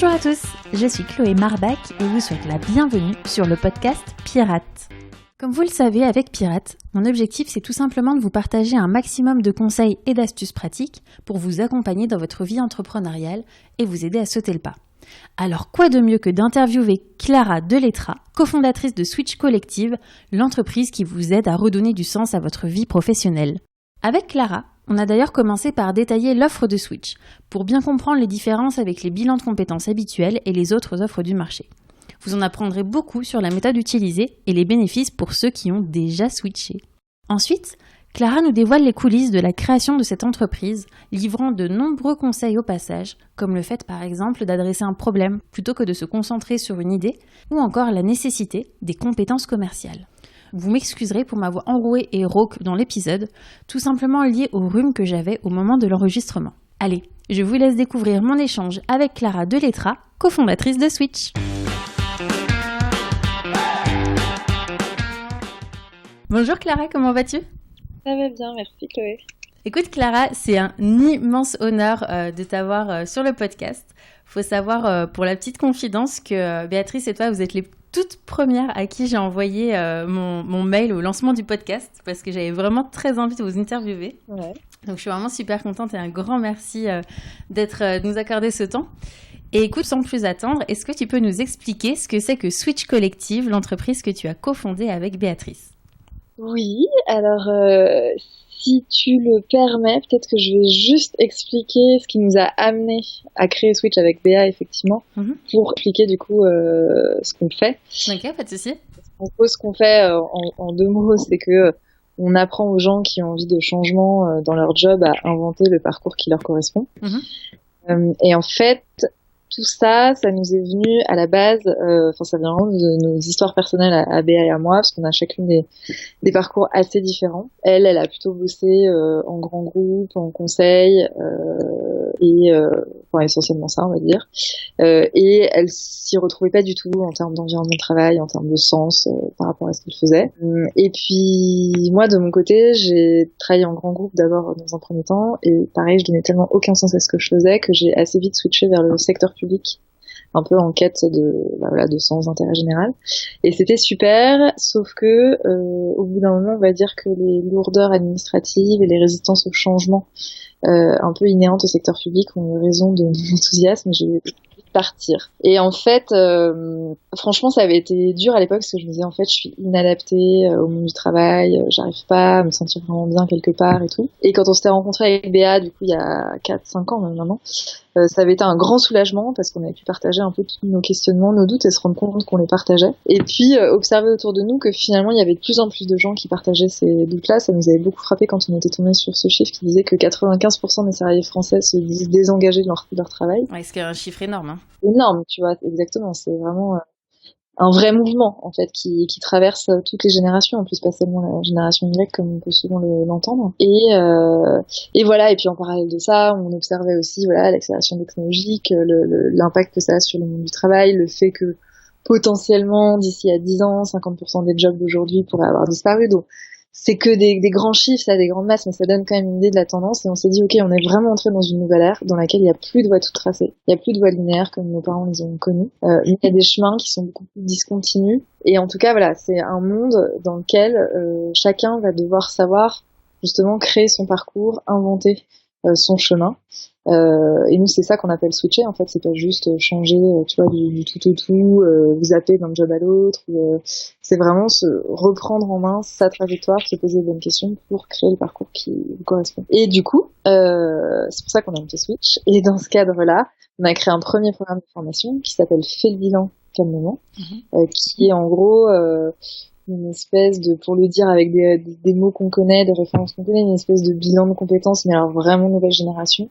Bonjour à tous, je suis Chloé Marbach et vous souhaite la bienvenue sur le podcast Pirate. Comme vous le savez, avec Pirate, mon objectif c'est tout simplement de vous partager un maximum de conseils et d'astuces pratiques pour vous accompagner dans votre vie entrepreneuriale et vous aider à sauter le pas. Alors quoi de mieux que d'interviewer Clara Deletra, cofondatrice de Switch Collective, l'entreprise qui vous aide à redonner du sens à votre vie professionnelle. Avec Clara, on a d'ailleurs commencé par détailler l'offre de Switch, pour bien comprendre les différences avec les bilans de compétences habituels et les autres offres du marché. Vous en apprendrez beaucoup sur la méthode utilisée et les bénéfices pour ceux qui ont déjà switché. Ensuite, Clara nous dévoile les coulisses de la création de cette entreprise, livrant de nombreux conseils au passage, comme le fait par exemple d'adresser un problème plutôt que de se concentrer sur une idée, ou encore la nécessité des compétences commerciales. Vous m'excuserez pour ma voix enrouée et rauque dans l'épisode, tout simplement liée au rhume que j'avais au moment de l'enregistrement. Allez, je vous laisse découvrir mon échange avec Clara Deletra, cofondatrice de Switch. Bonjour Clara, comment vas-tu ? Ça va bien, merci Chloé. Écoute Clara, c'est un immense honneur de t'avoir sur le podcast. Faut savoir, pour la petite confidence, que Béatrice et toi, vous êtes les toutes premières à qui j'ai envoyé mon mail au lancement du podcast parce que j'avais vraiment très envie de vous interviewer. Ouais. Donc je suis vraiment super contente et un grand merci de nous accorder ce temps. Et écoute, sans plus attendre, est-ce que tu peux nous expliquer ce que c'est que Switch Collective, l'entreprise que tu as cofondée avec Béatrice ? Oui, alors si tu le permets, peut-être que je vais juste expliquer ce qui nous a amené à créer Switch avec Béa, effectivement, pour expliquer du coup ce qu'on fait. Ok, pas de souci. En gros, ce qu'on fait en deux mots, c'est que on apprend aux gens qui ont envie de changement dans leur job à inventer le parcours qui leur correspond. Et en fait, tout ça, ça nous est venu à la base, ça vient vraiment de nos histoires personnelles à Béa et à moi, parce qu'on a chacune des parcours assez différents. Elle a plutôt bossé en grand groupe, en conseil, essentiellement ça, on va dire. Et elle s'y retrouvait pas du tout en termes d'environnement de travail, en termes de sens par rapport à ce qu'elle faisait. Et puis moi, de mon côté, j'ai travaillé en grand groupe d'abord dans un premier temps, et pareil, je donnais tellement aucun sens à ce que je faisais que j'ai assez vite switché vers le secteur public, un peu en quête de sens, d'intérêt général. Et c'était super, sauf que au bout d'un moment, on va dire que les lourdeurs administratives et les résistances au changement un peu inhérentes au secteur public ont eu raison de mon enthousiasme. J'ai voulu partir. Et en fait, franchement, ça avait été dur à l'époque parce que je me disais en fait, je suis inadaptée au monde du travail, j'arrive pas à me sentir vraiment bien quelque part et tout. Et quand on s'était rencontrés avec Béa, du coup, il y a 4-5 ans maintenant, ça avait été un grand soulagement parce qu'on avait pu partager un peu tous nos questionnements, nos doutes et se rendre compte qu'on les partageait. Et puis, observer autour de nous que finalement, il y avait de plus en plus de gens qui partageaient ces doutes-là. Ça nous avait beaucoup frappé quand on était tombé sur ce chiffre qui disait que 95% des salariés français se disent désengagés de leur travail. Ouais, ce qui est un chiffre énorme. Énorme, tu vois, exactement. C'est vraiment un vrai mouvement, en fait, qui traverse toutes les générations, en plus pas seulement la génération Y, comme on peut souvent l'entendre. Et voilà, et puis en parallèle de ça, on observait aussi, l'accélération technologique, l'impact que ça a sur le monde du travail, le fait que, potentiellement, d'ici à 10 ans, 50% des jobs d'aujourd'hui pourraient avoir disparu. Donc, c'est que des grands chiffres, ça, des grandes masses, mais ça donne quand même une idée de la tendance. Et on s'est dit, ok, on est vraiment entré dans une nouvelle ère dans laquelle il n'y a plus de voies toutes tracées. Il n'y a plus de voies linéaires comme nos parents les ont connues. Il y a des chemins qui sont beaucoup plus discontinus. Et en tout cas, c'est un monde dans lequel chacun va devoir savoir justement créer son parcours, inventer son chemin. Et nous, c'est ça qu'on appelle switcher. En fait, c'est pas juste changer, tu vois, du tout au tout, vous zapper d'un job à l'autre. C'est vraiment se reprendre en main sa trajectoire, se poser les bonnes questions pour créer le parcours qui vous correspond. Et du coup, c'est pour ça qu'on a monté Switch. Et dans ce cadre-là, on a créé un premier programme de formation qui s'appelle Fais le bilan calmement, qui est en gros une espèce de, pour le dire avec des mots qu'on connaît, des références qu'on connaît, une espèce de bilan de compétences, mais alors vraiment nouvelle génération.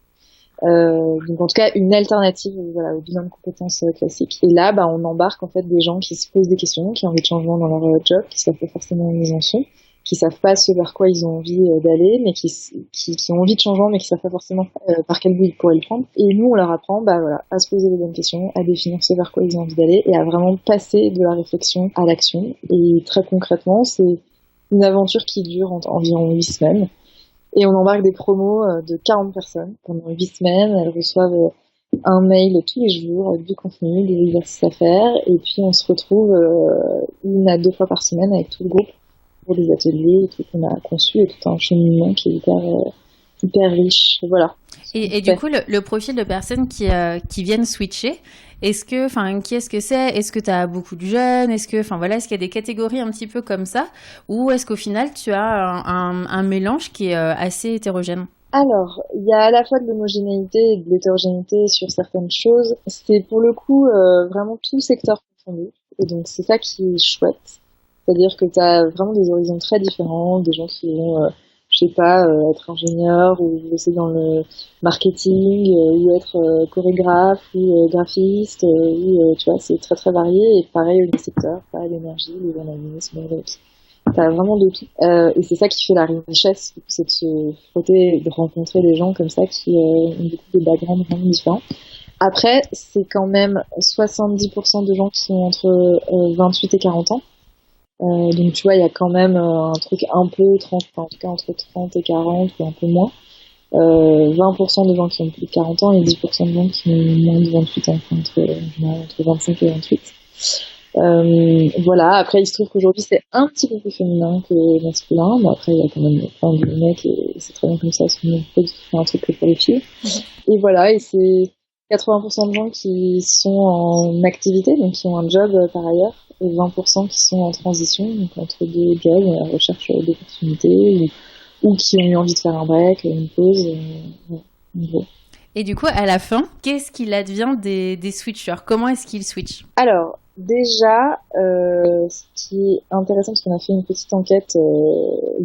Donc en tout cas une alternative au bilan de compétences classique. Et là on embarque en fait des gens qui se posent des questions, qui ont envie de changement dans leur job, qui savent pas forcément où ils en sont, qui savent pas ce vers quoi ils ont envie d'aller, mais qui ont envie de changement mais qui savent pas forcément par quel bout ils pourraient le prendre. Et nous on leur apprend à se poser les bonnes questions, à définir ce vers quoi ils ont envie d'aller et à vraiment passer de la réflexion à l'action. Et très concrètement, c'est une aventure qui dure environ 8 semaines. Et on embarque des promos de 40 personnes pendant 8 semaines. Elles reçoivent un mail tous les jours avec du contenu, des exercices à faire, et puis on se retrouve 1 à 2 fois par semaine avec tout le groupe pour des ateliers et tout qu'on a conçu et tout un cheminement qui est hyper riche. Voilà. Et du coup, le profil de personnes qui viennent switcher, qui est-ce que c'est? Est-ce que tu as beaucoup de jeunes? Est-ce qu'il y a des catégories un petit peu comme ça? Ou est-ce qu'au final, tu as un mélange qui est assez hétérogène? Alors, il y a à la fois de l'homogénéité et de l'hétérogénéité sur certaines choses. C'est pour le coup vraiment tout secteur confondu. Et donc, c'est ça qui est chouette. C'est-à-dire que tu as vraiment des horizons très différents, des gens qui vont, être ingénieur ou bosser dans le marketing, ou être chorégraphe ou graphiste, ou tu vois, c'est très très varié. Et pareil, les secteurs, pareil, l'énergie, le journalisme, t'as vraiment de tout. Et c'est ça qui fait la richesse, c'est de se frotter et de rencontrer des gens comme ça qui ont beaucoup de backgrounds vraiment différents. Après, c'est quand même 70% de gens qui sont entre 28 et 40 ans. Donc tu vois, il y a quand même un truc un peu 30, enfin, en tout cas entre 30 et 40 ou un peu moins. 20% de gens qui ont plus de 40 ans et 10% de gens qui ont moins de 28 ans, enfin, entre 25 et 28. Voilà, après il se trouve qu'aujourd'hui c'est un petit peu plus féminin que masculin, mais après il y a quand même plein de mecs et c'est très bien comme ça, parce qu'on peut faire un truc que pour les filles. Et voilà, et c'est 80% de gens qui sont en activité, donc qui ont un job par ailleurs, et 20% qui sont en transition, donc entre deux jobs, à la recherche d'opportunités, ou qui ont eu envie de faire un break, une pause, en gros. Et du coup, à la fin, qu'est-ce qu'il advient des switchers? Comment est-ce qu'ils switchent? Alors, déjà, ce qui est intéressant, parce qu'on a fait une petite enquête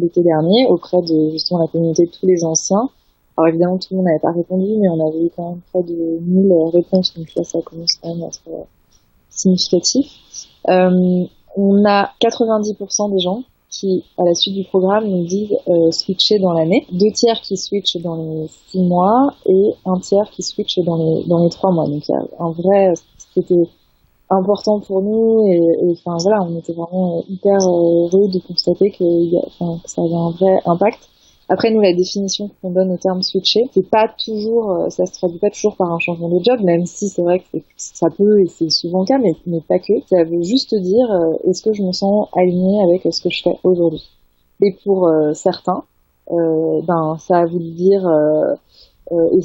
l'été dernier auprès de justement la communauté de tous les anciens. Alors évidemment, tout le monde n'avait pas répondu, mais on avait eu quand même près de 1000 réponses, donc là, ça commence quand même à être significatif. On a 90% des gens qui, à la suite du programme, nous disent switcher dans l'année. 2 tiers qui switchent dans les 6 mois et 1 tiers qui switchent dans les 3 mois. Donc il y a un vrai... C'était important pour nous et enfin voilà, on était vraiment hyper heureux de constater que ça avait un vrai impact. Après, nous, la définition qu'on donne au terme switcher, c'est pas toujours, ça se traduit pas toujours par un changement de job, même si c'est vrai que ça peut, et c'est souvent le cas, mais pas que. Ça veut juste dire, est-ce que je me sens alignée avec ce que je fais aujourd'hui? Et pour certains, ça a voulu dire, et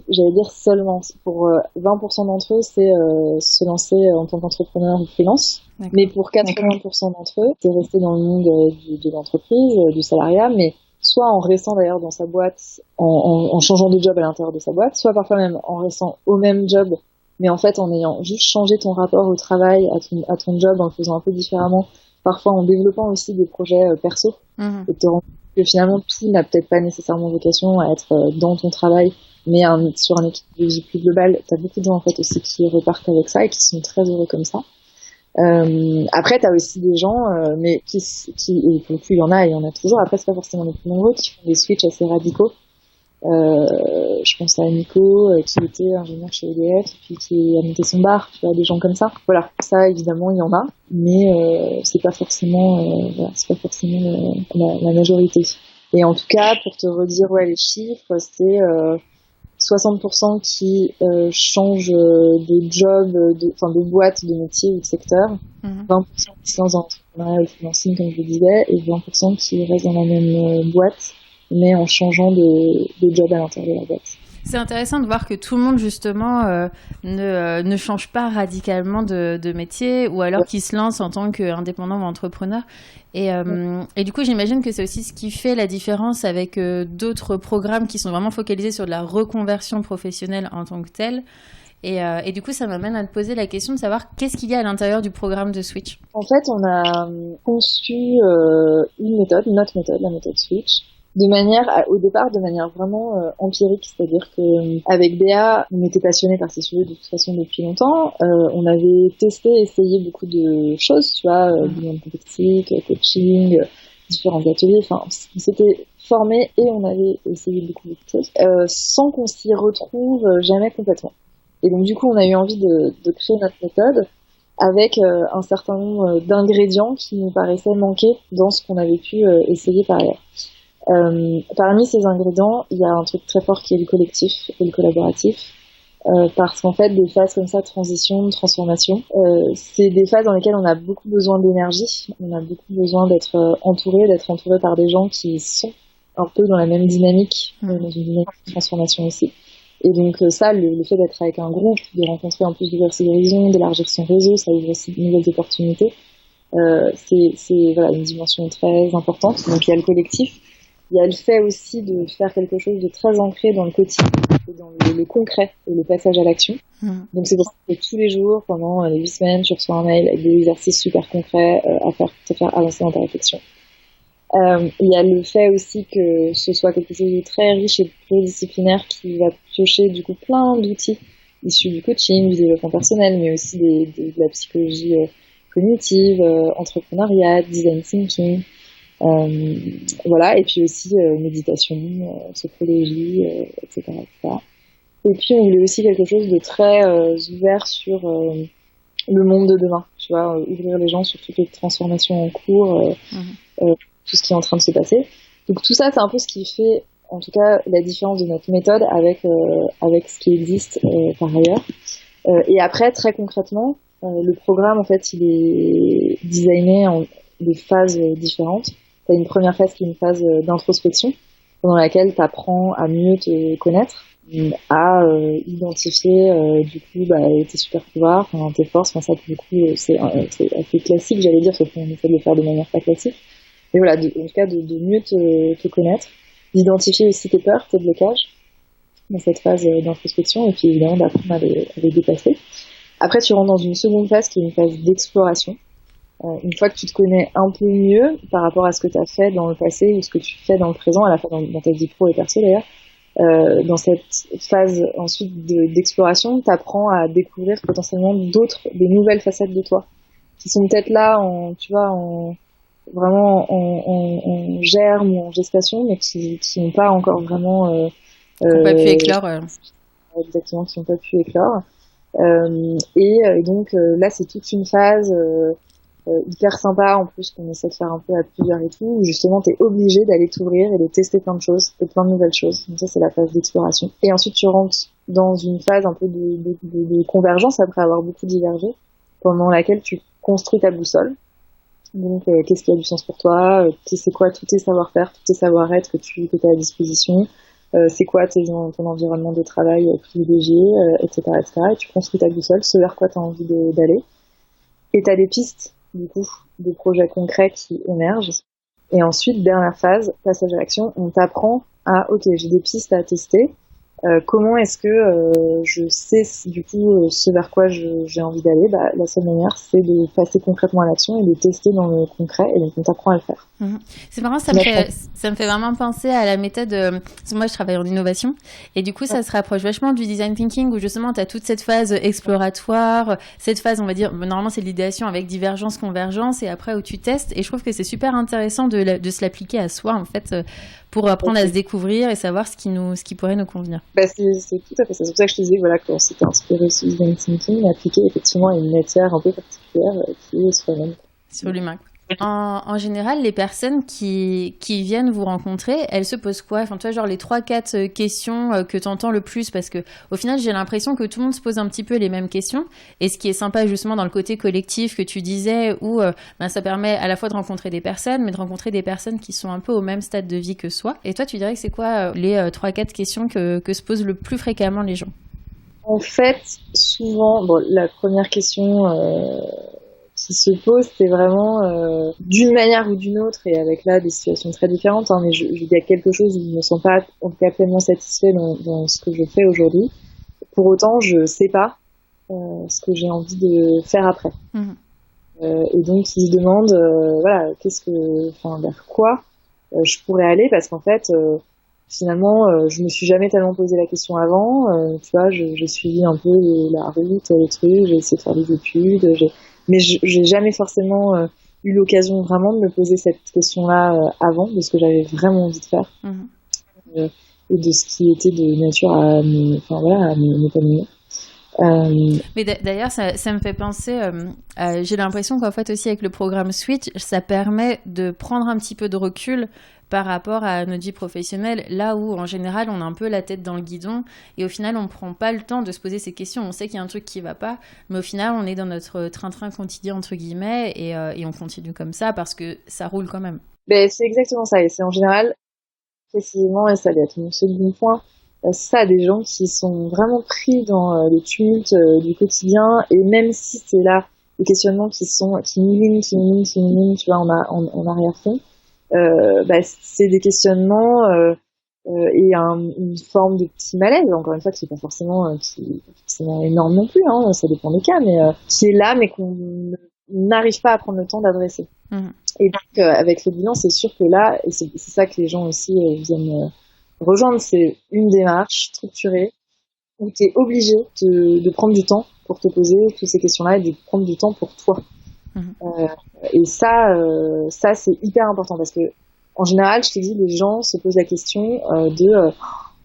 j'allais dire seulement, pour 20% d'entre eux, c'est se lancer en tant qu'entrepreneur ou freelance. D'accord. Mais pour 80% d'entre eux, c'est rester dans le monde de l'entreprise, du salariat, mais soit en restant d'ailleurs dans sa boîte, en changeant de job à l'intérieur de sa boîte, soit parfois même en restant au même job, mais en fait en ayant juste changé ton rapport au travail, à ton job, en le faisant un peu différemment, parfois en développant aussi des projets perso, et te rendre compte que finalement tout n'a peut-être pas nécessairement vocation à être dans ton travail, mais sur un équilibre de vie plus global. T'as beaucoup de gens en fait aussi qui repartent avec ça et qui sont très heureux comme ça. Après, t'as aussi des gens, mais qui, et pour le coup, il y en a toujours. Après, c'est pas forcément les plus nombreux qui font des switches assez radicaux. Je pense à Nico, qui était ingénieur chez EDF, puis qui a monté son bar. Tu vois, des gens comme ça. Voilà, ça, évidemment, il y en a, mais c'est pas forcément, la majorité. Et en tout cas, pour te redire, ouais, les chiffres, c'est 60% qui changent de job, de boîte, de métier ou de secteur, 20% qui se lancent dans l'entrepreneuriat ou le freelancing, comme je le disais, et 20% qui restent dans la même boîte, mais en changeant de job à l'intérieur de la boîte. C'est intéressant de voir que tout le monde, justement, ne change pas radicalement de métier, ou alors qu'il se lance en tant qu'indépendant ou entrepreneur. Et du coup, j'imagine que c'est aussi ce qui fait la différence avec d'autres programmes qui sont vraiment focalisés sur de la reconversion professionnelle en tant que telle. Et du coup, ça m'amène à te poser la question de savoir qu'est-ce qu'il y a à l'intérieur du programme de Switch. En fait, on a conçu notre méthode, la méthode Switch, au départ de manière vraiment empirique, c'est-à-dire que avec Béa, on était passionnés par ces sujets de toute façon depuis longtemps. On avait essayé beaucoup de choses, tu vois, du monde compétitif, coaching, différents ateliers. Enfin, on s'était formés et on avait essayé beaucoup de choses, sans qu'on s'y retrouve jamais complètement. Et donc du coup, on a eu envie de créer notre méthode avec un certain nombre d'ingrédients qui nous paraissaient manquer dans ce qu'on avait pu essayer par ailleurs. Parmi ces ingrédients, il y a un truc très fort qui est le collectif et le collaboratif. parce qu'en fait, des phases comme ça, de transition, de transformation, c'est des phases dans lesquelles on a beaucoup besoin d'énergie, on a beaucoup besoin d'être entouré par des gens qui sont un peu dans la même dynamique, dans une dynamique de transformation aussi. Et donc ça, le fait d'être avec un groupe, de rencontrer en plus d'ouvrir ses horizons, d'élargir son réseau, ça ouvre aussi de nouvelles opportunités. C'est voilà, une dimension très importante. Donc il y a le collectif. Il y a le fait aussi de faire quelque chose de très ancré dans le quotidien, dans le concret et le passage à l'action. Donc c'est pour ça que tous les jours, pendant les 8 semaines, tu reçois un mail avec des exercices super concrets à faire, te faire avancer dans ta réflexion. Il y a le fait aussi que ce soit quelque chose de très riche et pluridisciplinaire qui va piocher du coup plein d'outils issus du coaching, du développement personnel, mais aussi de la psychologie cognitive, entrepreneuriat, design thinking. Voilà, et puis aussi méditation, sophrologie, etc., etc. Et puis on voulait aussi quelque chose de très ouvert sur le monde de demain, tu vois, ouvrir les gens sur toutes les transformations en cours, tout ce qui est en train de se passer. Donc tout ça, c'est un peu ce qui fait, en tout cas, la différence de notre méthode avec ce qui existe par ailleurs. Et après, très concrètement, le programme, en fait, il est designé en des phases différentes. Tu as une première phase qui est une phase d'introspection, pendant laquelle tu apprends à mieux te connaître, à identifier du coup tes super pouvoirs, tes forces. Ça, pour le coup, c'est assez classique, j'allais dire, sauf qu'on essaie de le faire de manière pas classique. Mais voilà, en tout cas, de mieux te connaître, d'identifier aussi tes peurs, tes blocages dans cette phase d'introspection, et puis évidemment d'apprendre à les dépasser. Après, tu rentres dans une seconde phase qui est une phase d'exploration. Une fois que tu te connais un peu mieux par rapport à ce que tu as fait dans le passé ou ce que tu fais dans le présent, à la fois dans ta vie pro et perso d'ailleurs, dans cette phase ensuite d'exploration, tu apprends à découvrir potentiellement des nouvelles facettes de toi qui sont peut-être là en germe ou en gestation, mais qui n'ont pas encore vraiment qui n'ont pas pu éclore. Exactement, qui n'ont pas pu éclore. Et donc là, c'est toute une phase hyper sympa en plus qu'on essaie de faire un peu à plusieurs et tout, où justement t'es obligé d'aller t'ouvrir et de tester plein de choses, et plein de nouvelles choses. Donc ça, c'est la phase d'exploration. Et ensuite tu rentres dans une phase un peu de convergence après avoir beaucoup divergé, pendant laquelle tu construis ta boussole. Donc qu'est-ce qui a du sens pour toi, c'est quoi tous tes savoir-faire, tous tes savoir-être que tu as à disposition, c'est quoi ton environnement de travail privilégié, etc., etc. Et tu construis ta boussole, ce vers quoi tu as envie d'aller. Et tu as des pistes, du coup, des projets concrets qui émergent. Et ensuite, dernière phase, passage à l'action, on t'apprend à, ok, j'ai des pistes à tester. Comment est-ce que je sais du coup ce vers quoi j'ai envie d'aller? La seule manière, c'est de passer concrètement à l'action et de tester dans le concret, et donc on t'apprend à le faire. C'est marrant, ça me fait vraiment penser à la méthode, parce que moi je travaille en innovation, et du coup ça se rapproche vachement du design thinking, où justement tu as toute cette phase exploratoire, cette phase, on va dire, normalement c'est de l'idéation avec divergence, convergence, et après où tu testes, et je trouve que c'est super intéressant de se l'appliquer à soi en fait, pour apprendre à se découvrir et savoir ce qui pourrait nous convenir. C'est tout à fait ça. C'est pour ça que je te disais qu'on s'était inspiré sur design thinking, appliqué effectivement à une matière un peu particulière qui est soi-même. Sur l'humain. En général, les personnes qui viennent vous rencontrer, elles se posent quoi? Enfin, toi, genre les 3-4 questions que tu entends le plus, parce que au final, j'ai l'impression que tout le monde se pose un petit peu les mêmes questions. Et ce qui est sympa justement dans le côté collectif que tu disais, où ça permet à la fois de rencontrer des personnes, mais de rencontrer des personnes qui sont un peu au même stade de vie que soi. Et toi, tu dirais que c'est quoi les 3-4 questions que se posent le plus fréquemment les gens? En fait, souvent, la première question qui se pose, c'est vraiment d'une manière ou d'une autre, et avec là des situations très différentes, mais il y a quelque chose où je ne me sens pas en tout cas pleinement satisfait dans ce que je fais aujourd'hui. Pour autant, je sais pas ce que j'ai envie de faire après. Et donc ils se demandent vers quoi je pourrais aller, parce qu'en fait finalement je me suis jamais tellement posé la question avant. Tu vois, j'ai suivi un peu la route, les trucs, j'ai essayé de faire des études, mais j'ai jamais forcément eu l'occasion vraiment de me poser cette question-là avant, de ce que j'avais vraiment envie de faire, et de ce qui était de nature à m'épanouir. Mais d'ailleurs, ça me fait penser, j'ai l'impression qu'en fait aussi avec le programme Switch, ça permet de prendre un petit peu de recul par rapport à notre vie professionnelle, là où en général on a un peu la tête dans le guidon et au final on prend pas le temps de se poser ces questions. On sait qu'il y a un truc qui va pas, mais au final on est dans notre train-train quotidien entre guillemets et on continue comme ça parce que ça roule quand même. Ben, c'est exactement ça, et c'est en général, précisément, et ça va être mon second point, c'est ça, des gens qui sont vraiment pris dans les tumultes du quotidien, et même si c'est là des questionnements qui moulinent, tu vois, en arrière-fond, bah, c'est des questionnements et une forme de petit malaise, encore une fois, qui est pas forcément, énorme non plus, hein, ça dépend des cas, mais qui est là, mais qu'on n'arrive pas à prendre le temps d'adresser. Mmh. Et donc, avec le bilan, c'est sûr que là, et c'est ça que les gens aussi viennent rejoindre, c'est une démarche structurée où tu es obligé de prendre du temps pour te poser toutes ces questions-là et de prendre du temps pour toi. Mmh. Et ça, c'est hyper important parce que, en général, je te dis, les gens se posent la question de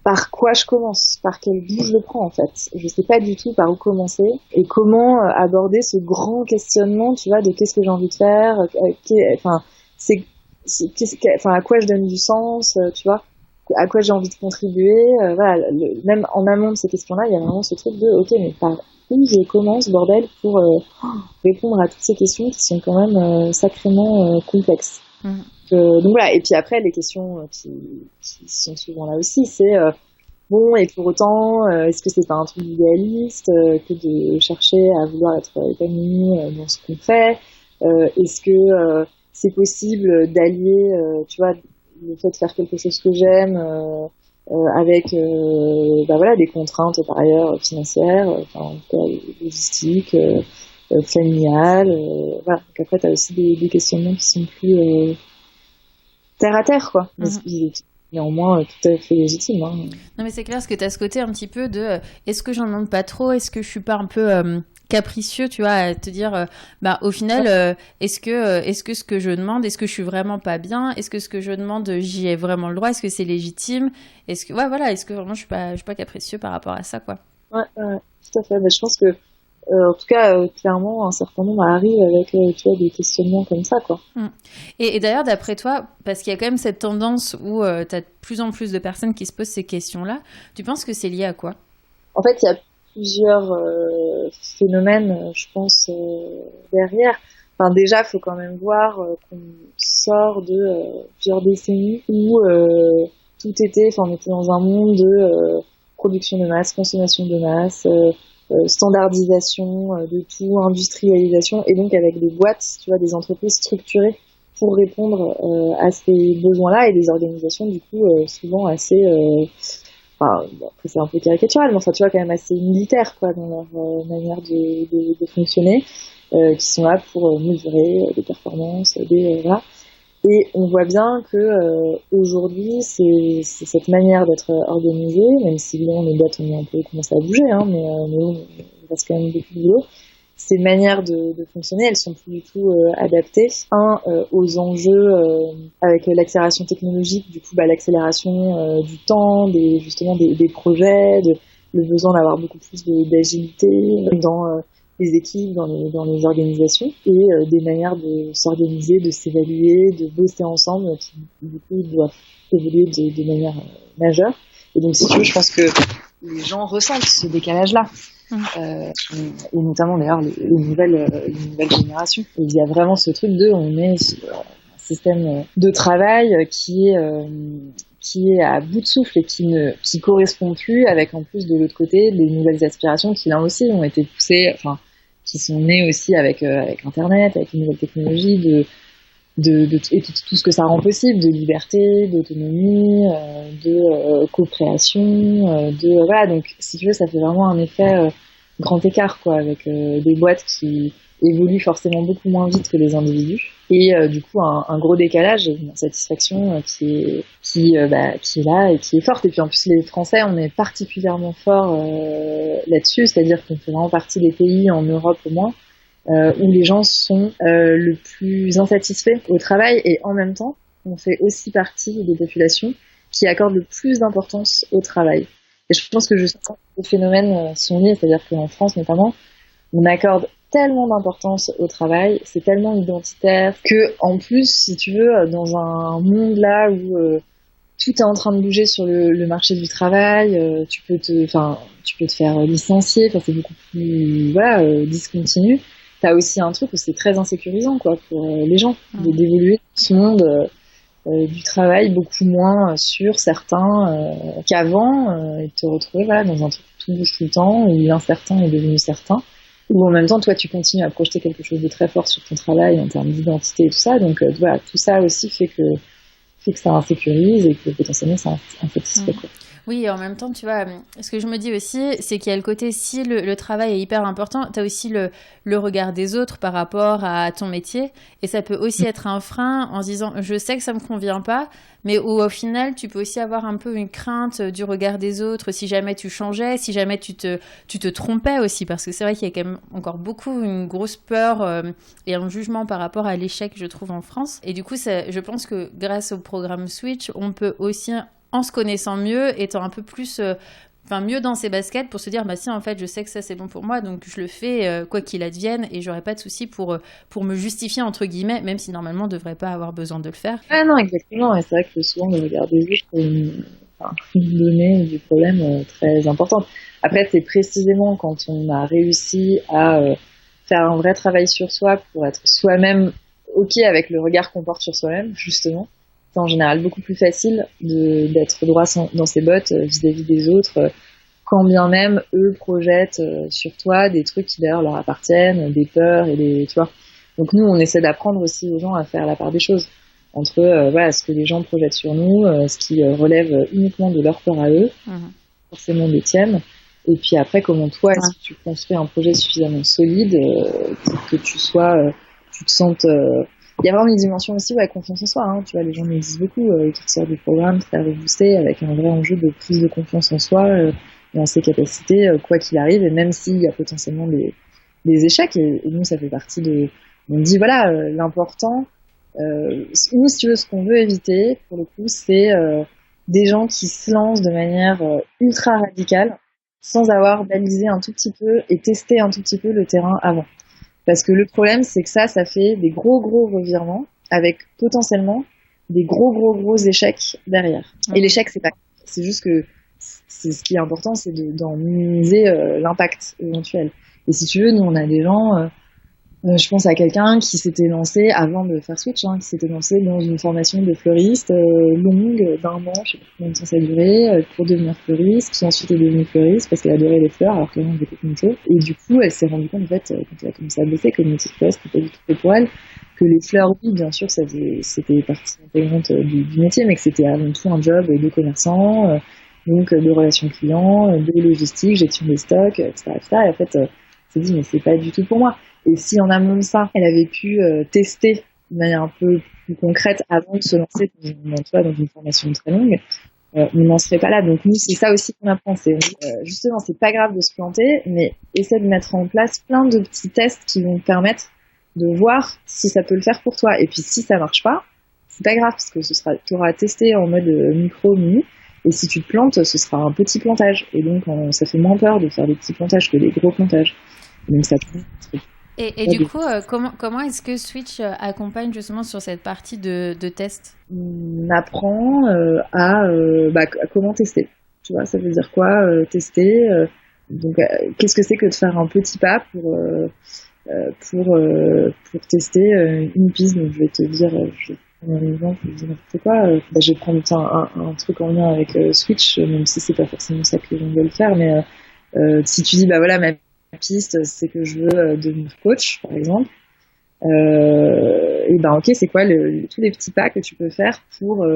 par quoi je commence, par quel bout je le prends en fait. Je sais pas du tout par où commencer et comment aborder ce grand questionnement, tu vois, de qu'est-ce que j'ai envie de faire, à quoi je donne du sens, tu vois, à quoi j'ai envie de contribuer. Voilà, même en amont de ces questions-là, il y a vraiment ce truc de ok, mais par où je commence, bordel, pour répondre à toutes ces questions qui sont quand même sacrément complexes. Mmh. Donc voilà, et puis après les questions qui sont souvent là aussi, c'est bon, et pour autant, est-ce que c'est pas un truc idéaliste que de chercher à vouloir être épanoui dans ce qu'on fait, est-ce que c'est possible d'allier, tu vois, le fait de faire quelque chose que j'aime avec voilà, des contraintes par ailleurs financières, en tout cas logistiques, familiales, voilà. Donc après t'as aussi des questionnements qui sont plus terre à terre, quoi. Mais néanmoins tout à fait légitime. Hein. Non mais c'est clair, parce que t'as ce côté un petit peu de est-ce que j'en demande pas trop, est-ce que je suis pas un peu capricieux, tu vois, à te dire au final est-ce que ce que je demande, est-ce que je suis vraiment pas bien, est-ce que ce que je demande j'y ai vraiment le droit, est-ce que c'est légitime, est-ce que est-ce que vraiment je suis pas capricieux par rapport à ça, quoi. Ouais, tout à fait. Mais je pense que en tout cas, clairement, un certain nombre arrivent avec tu vois, des questionnements comme ça, quoi. Et d'ailleurs, d'après toi, parce qu'il y a quand même cette tendance où tu as de plus en plus de personnes qui se posent ces questions-là, tu penses que c'est lié à quoi ? En fait, il y a plusieurs phénomènes, je pense, derrière. Enfin, déjà, il faut quand même voir qu'on sort de plusieurs décennies où tout était, on était dans un monde de production de masse, consommation de masse, standardisation de tout, industrialisation, et donc avec des boîtes, tu vois, des entreprises structurées pour répondre à ces besoins-là, et des organisations du coup souvent assez après c'est un peu caricatural, mais enfin tu vois, quand même assez militaires, quoi, dans leur manière de fonctionner, qui sont là pour mesurer des performances, voilà. Et on voit bien que aujourd'hui, c'est cette manière d'être organisée, même si bon, les boîtes ont un peu commencé à bouger, hein, mais il reste quand même beaucoup de boulot. Ces manières de fonctionner, elles sont plus du tout adaptées. Aux enjeux avec l'accélération technologique, du coup, l'accélération du temps, justement des projets, le besoin d'avoir beaucoup plus d'agilité dans les équipes, dans les organisations, et des manières de s'organiser, de s'évaluer, de bosser ensemble, qui du coup doivent évoluer de manière majeure. Et donc, si tu veux, je pense que les gens ressentent ce décalage-là. Et notamment d'ailleurs les nouvelles générations. Et il y a vraiment ce truc on est sur un système de travail qui est à bout de souffle et qui correspond plus, avec en plus de l'autre côté les nouvelles aspirations qui là aussi ont été poussées, qui sont nées aussi avec Internet, avec les nouvelles technologies, et tout ce que ça rend possible, de liberté, d'autonomie, de co-création, voilà. Donc si tu veux, ça fait vraiment un effet grand écart, quoi, avec des boîtes qui évoluent forcément beaucoup moins vite que les individus, et du coup un gros décalage, une insatisfaction qui est là et qui est forte. Et puis en plus, les Français, on est particulièrement forts là-dessus, c'est-à-dire qu'on fait vraiment partie des pays en Europe au moins où les gens sont le plus insatisfaits au travail, et en même temps, on fait aussi partie des populations qui accordent le plus d'importance au travail. Et je pense que justement, les phénomènes sont liés, c'est-à-dire qu'en France notamment, on accorde tellement d'importance au travail, c'est tellement identitaire que, en plus, si tu veux, dans un monde là où tout est en train de bouger sur le marché du travail, tu peux te faire licencier, c'est beaucoup plus, discontinu. T'as aussi un truc où c'est très insécurisant, quoi, pour les gens, d'évoluer dans ce monde du travail beaucoup moins sûr, certain qu'avant, et de te retrouver dans un truc où tout bouge tout le temps, où l'incertain est devenu certain, où en même temps, toi, tu continues à projeter quelque chose de très fort sur ton travail en termes d'identité et tout ça. Donc tout ça aussi fait que ça insécurise et que potentiellement ça insatisfait, quoi. Oui, et en même temps, tu vois, ce que je me dis aussi, c'est qu'il y a le côté, si le travail est hyper important, tu as aussi le regard des autres par rapport à ton métier. Et ça peut aussi être un frein en se disant, je sais que ça me convient pas, mais où au final, tu peux aussi avoir un peu une crainte du regard des autres si jamais tu changeais, si jamais tu te trompais aussi. Parce que c'est vrai qu'il y a quand même encore beaucoup une grosse peur et un jugement par rapport à l'échec, je trouve, en France. Et du coup, je pense que grâce au programme Switch, on peut aussi, en se connaissant mieux, étant un peu plus mieux dans ses baskets pour se dire si en fait je sais que ça c'est bon pour moi, donc je le fais quoi qu'il advienne, et j'aurai pas de souci pour me justifier entre guillemets, même si normalement on devrait pas avoir besoin de le faire. Ah non, exactement, et c'est vrai que souvent le regard des autres une donnée du problème très importante. Après, c'est précisément quand on a réussi à faire un vrai travail sur soi pour être soi-même ok avec le regard qu'on porte sur soi-même, justement. C'est en général beaucoup plus facile d'être droit dans ses bottes vis-à-vis des autres, quand bien même eux projettent sur toi des trucs qui d'ailleurs leur appartiennent, des peurs et tu vois. Donc nous, on essaie d'apprendre aussi aux gens à faire la part des choses entre ce que les gens projettent sur nous, ce qui relève uniquement de leur peur à eux, forcément des tiennes. Et puis après, comment toi, est-ce que tu construis un projet suffisamment solide pour que tu te sentes il y a vraiment une dimension aussi, confiance en soi, hein. Tu vois, les gens me disent beaucoup, qui ressortent du programme, faire booster avec un vrai enjeu de prise de confiance en soi et en ses capacités, quoi qu'il arrive, et même s'il y a potentiellement des échecs, et nous, ça fait partie on dit, l'important, nous, si tu veux, ce qu'on veut éviter, pour le coup, c'est des gens qui se lancent de manière ultra radicale, sans avoir balisé un tout petit peu et testé un tout petit peu le terrain avant. Parce que le problème, c'est que ça fait des gros revirements avec potentiellement des gros échecs derrière. Et l'échec, c'est juste que ce qui est important, c'est d'en minimiser l'impact éventuel. Et si tu veux, nous, on a des gens, je pense à quelqu'un qui s'était lancé avant de faire Switch, qui s'était lancé dans une formation de fleuriste longue d'un an, je sais pas combien de temps ça a duré, pour devenir fleuriste, qui ensuite est devenue fleuriste parce qu'elle adorait les fleurs alors qu'elle avait des communautés. Et du coup, elle s'est rendue compte, en fait, quand elle a commencé à bosser, que le métier de fleuriste n'était pas du tout fait pour elle, que les fleurs, oui, bien sûr, c'était partie intégrante du métier, mais que c'était avant tout un job de commerçant, donc de relations clients, de logistique, gestion des stocks, etc. Et en fait, elle s'est dit, mais c'est pas du tout pour moi. Et si en amont de ça, elle avait pu tester de manière un peu plus concrète avant de se lancer dans une formation très longue, on n'en serait pas là. Donc nous, c'est ça aussi qu'on apprend. Justement, c'est pas grave de se planter, mais essaie de mettre en place plein de petits tests qui vont te permettre de voir si ça peut le faire pour toi. Et puis si ça marche pas, c'est pas grave parce que tu auras testé en mode mini. Et si tu te plantes, ce sera un petit plantage. Et donc, ça fait moins peur de faire des petits plantages que des gros plantages. Donc ça Et du coup, comment est-ce que Switch accompagne justement sur cette partie de test ? On apprend à comment tester. Tu vois, ça veut dire quoi tester donc, qu'est-ce que c'est que de faire un petit pas pour tester une piste. Donc, je vais te dire, je vais prendre un exemple, je vais dire n'importe quoi. Je vais prendre un truc en lien avec Switch, même si c'est pas forcément ça que les gens veulent faire, mais si tu dis, ma piste, c'est que je veux devenir coach, par exemple. Ok, c'est quoi tous les petits pas que tu peux faire pour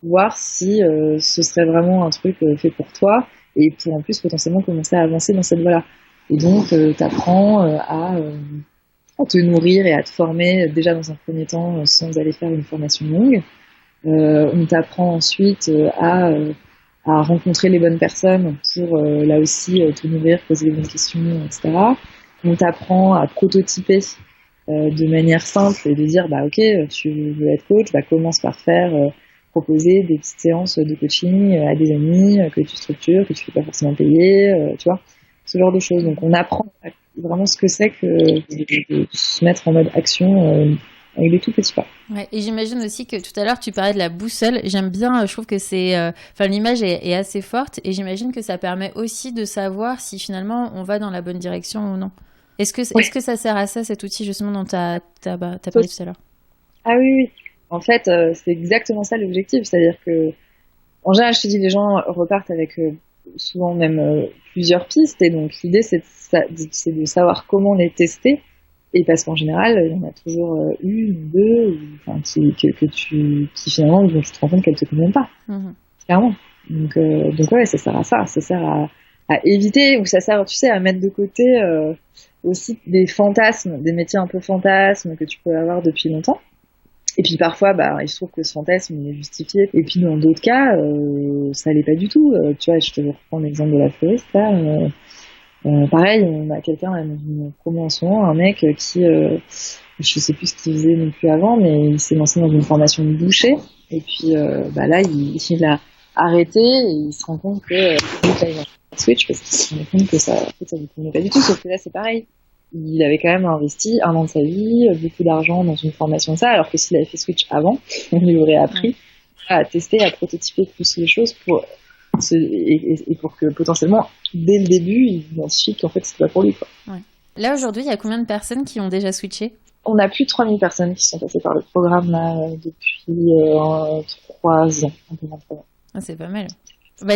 voir si ce serait vraiment un truc fait pour toi et pour en plus potentiellement commencer à avancer dans cette voie-là. Et donc, t'apprends à te nourrir et à te former déjà dans un premier temps sans aller faire une formation longue. On t'apprend ensuite à rencontrer les bonnes personnes pour là aussi te nourrir, poser les bonnes questions, etc. On t'apprend à prototyper de manière simple et de dire ok, tu veux être coach, commence par faire proposer des petites séances de coaching à des amis que tu structures, que tu fais pas forcément payer, tu vois, ce genre de choses. Donc on apprend vraiment ce que c'est que de se mettre en mode action avec des tout petits pas. Ouais, et j'imagine aussi que tout à l'heure tu parlais de la boussole. J'aime bien, je trouve que c'est, l'image est assez forte, et j'imagine que ça permet aussi de savoir si finalement on va dans la bonne direction ou non. Est-ce que ça sert à ça, cet outil justement dont t'as parlé tout à l'heure? Ah oui. En fait, c'est exactement ça l'objectif. C'est-à-dire que, en général, je te dis, les gens repartent avec souvent même plusieurs pistes. Et donc, l'idée, c'est de savoir comment les tester. Et parce qu'en général, il y en a toujours une ou deux, qui finalement, dont tu te rends compte qu'elles te conviennent pas. Clairement. Donc ouais, ça sert à ça. Ça sert à éviter, ou ça sert, tu sais, à mettre de côté aussi des fantasmes, des métiers un peu fantasmes que tu peux avoir depuis longtemps. Et puis parfois, il se trouve que ce fantasme il est justifié. Et puis dans d'autres cas, ça l'est pas du tout. Tu vois, je te reprends l'exemple de la fleuriste là. Pareil, on a quelqu'un dans une promo en ce moment, un mec qui, je sais plus ce qu'il faisait non plus avant, mais il s'est lancé dans une formation de boucher. Et puis là, il a arrêté et il se rend compte que il va switch parce qu'il se rend compte que ça ne convenait pas du tout. Sauf que là, c'est pareil. Il avait quand même investi 1 an de sa vie, beaucoup d'argent dans une formation de ça, alors que s'il avait fait Switch avant, on lui aurait appris à tester, à prototyper plus les choses et pour que potentiellement, dès le début, il identifie qu'en fait, c'était pas pour lui, quoi. Ouais. Là, aujourd'hui, il y a combien de personnes qui ont déjà switché? On a plus de 3000 personnes qui sont passées par le programme, là, depuis 3 ans, un peu moins de 3 ans. Ah, c'est pas mal.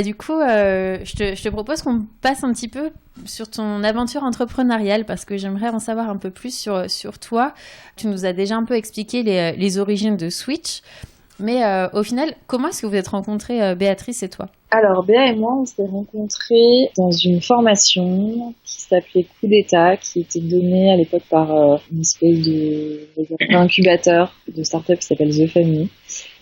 Du coup, je te propose qu'on passe un petit peu sur ton aventure entrepreneuriale, parce que j'aimerais en savoir un peu plus sur toi. Tu nous as déjà un peu expliqué les origines de Switch, mais au final, comment est-ce que vous êtes rencontrés, Béatrice et toi? Alors, Béa et moi, on s'est rencontrés dans une formation qui s'appelait Coup d'État, qui était donnée à l'époque par une espèce d'incubateur de start-up qui s'appelle The Family.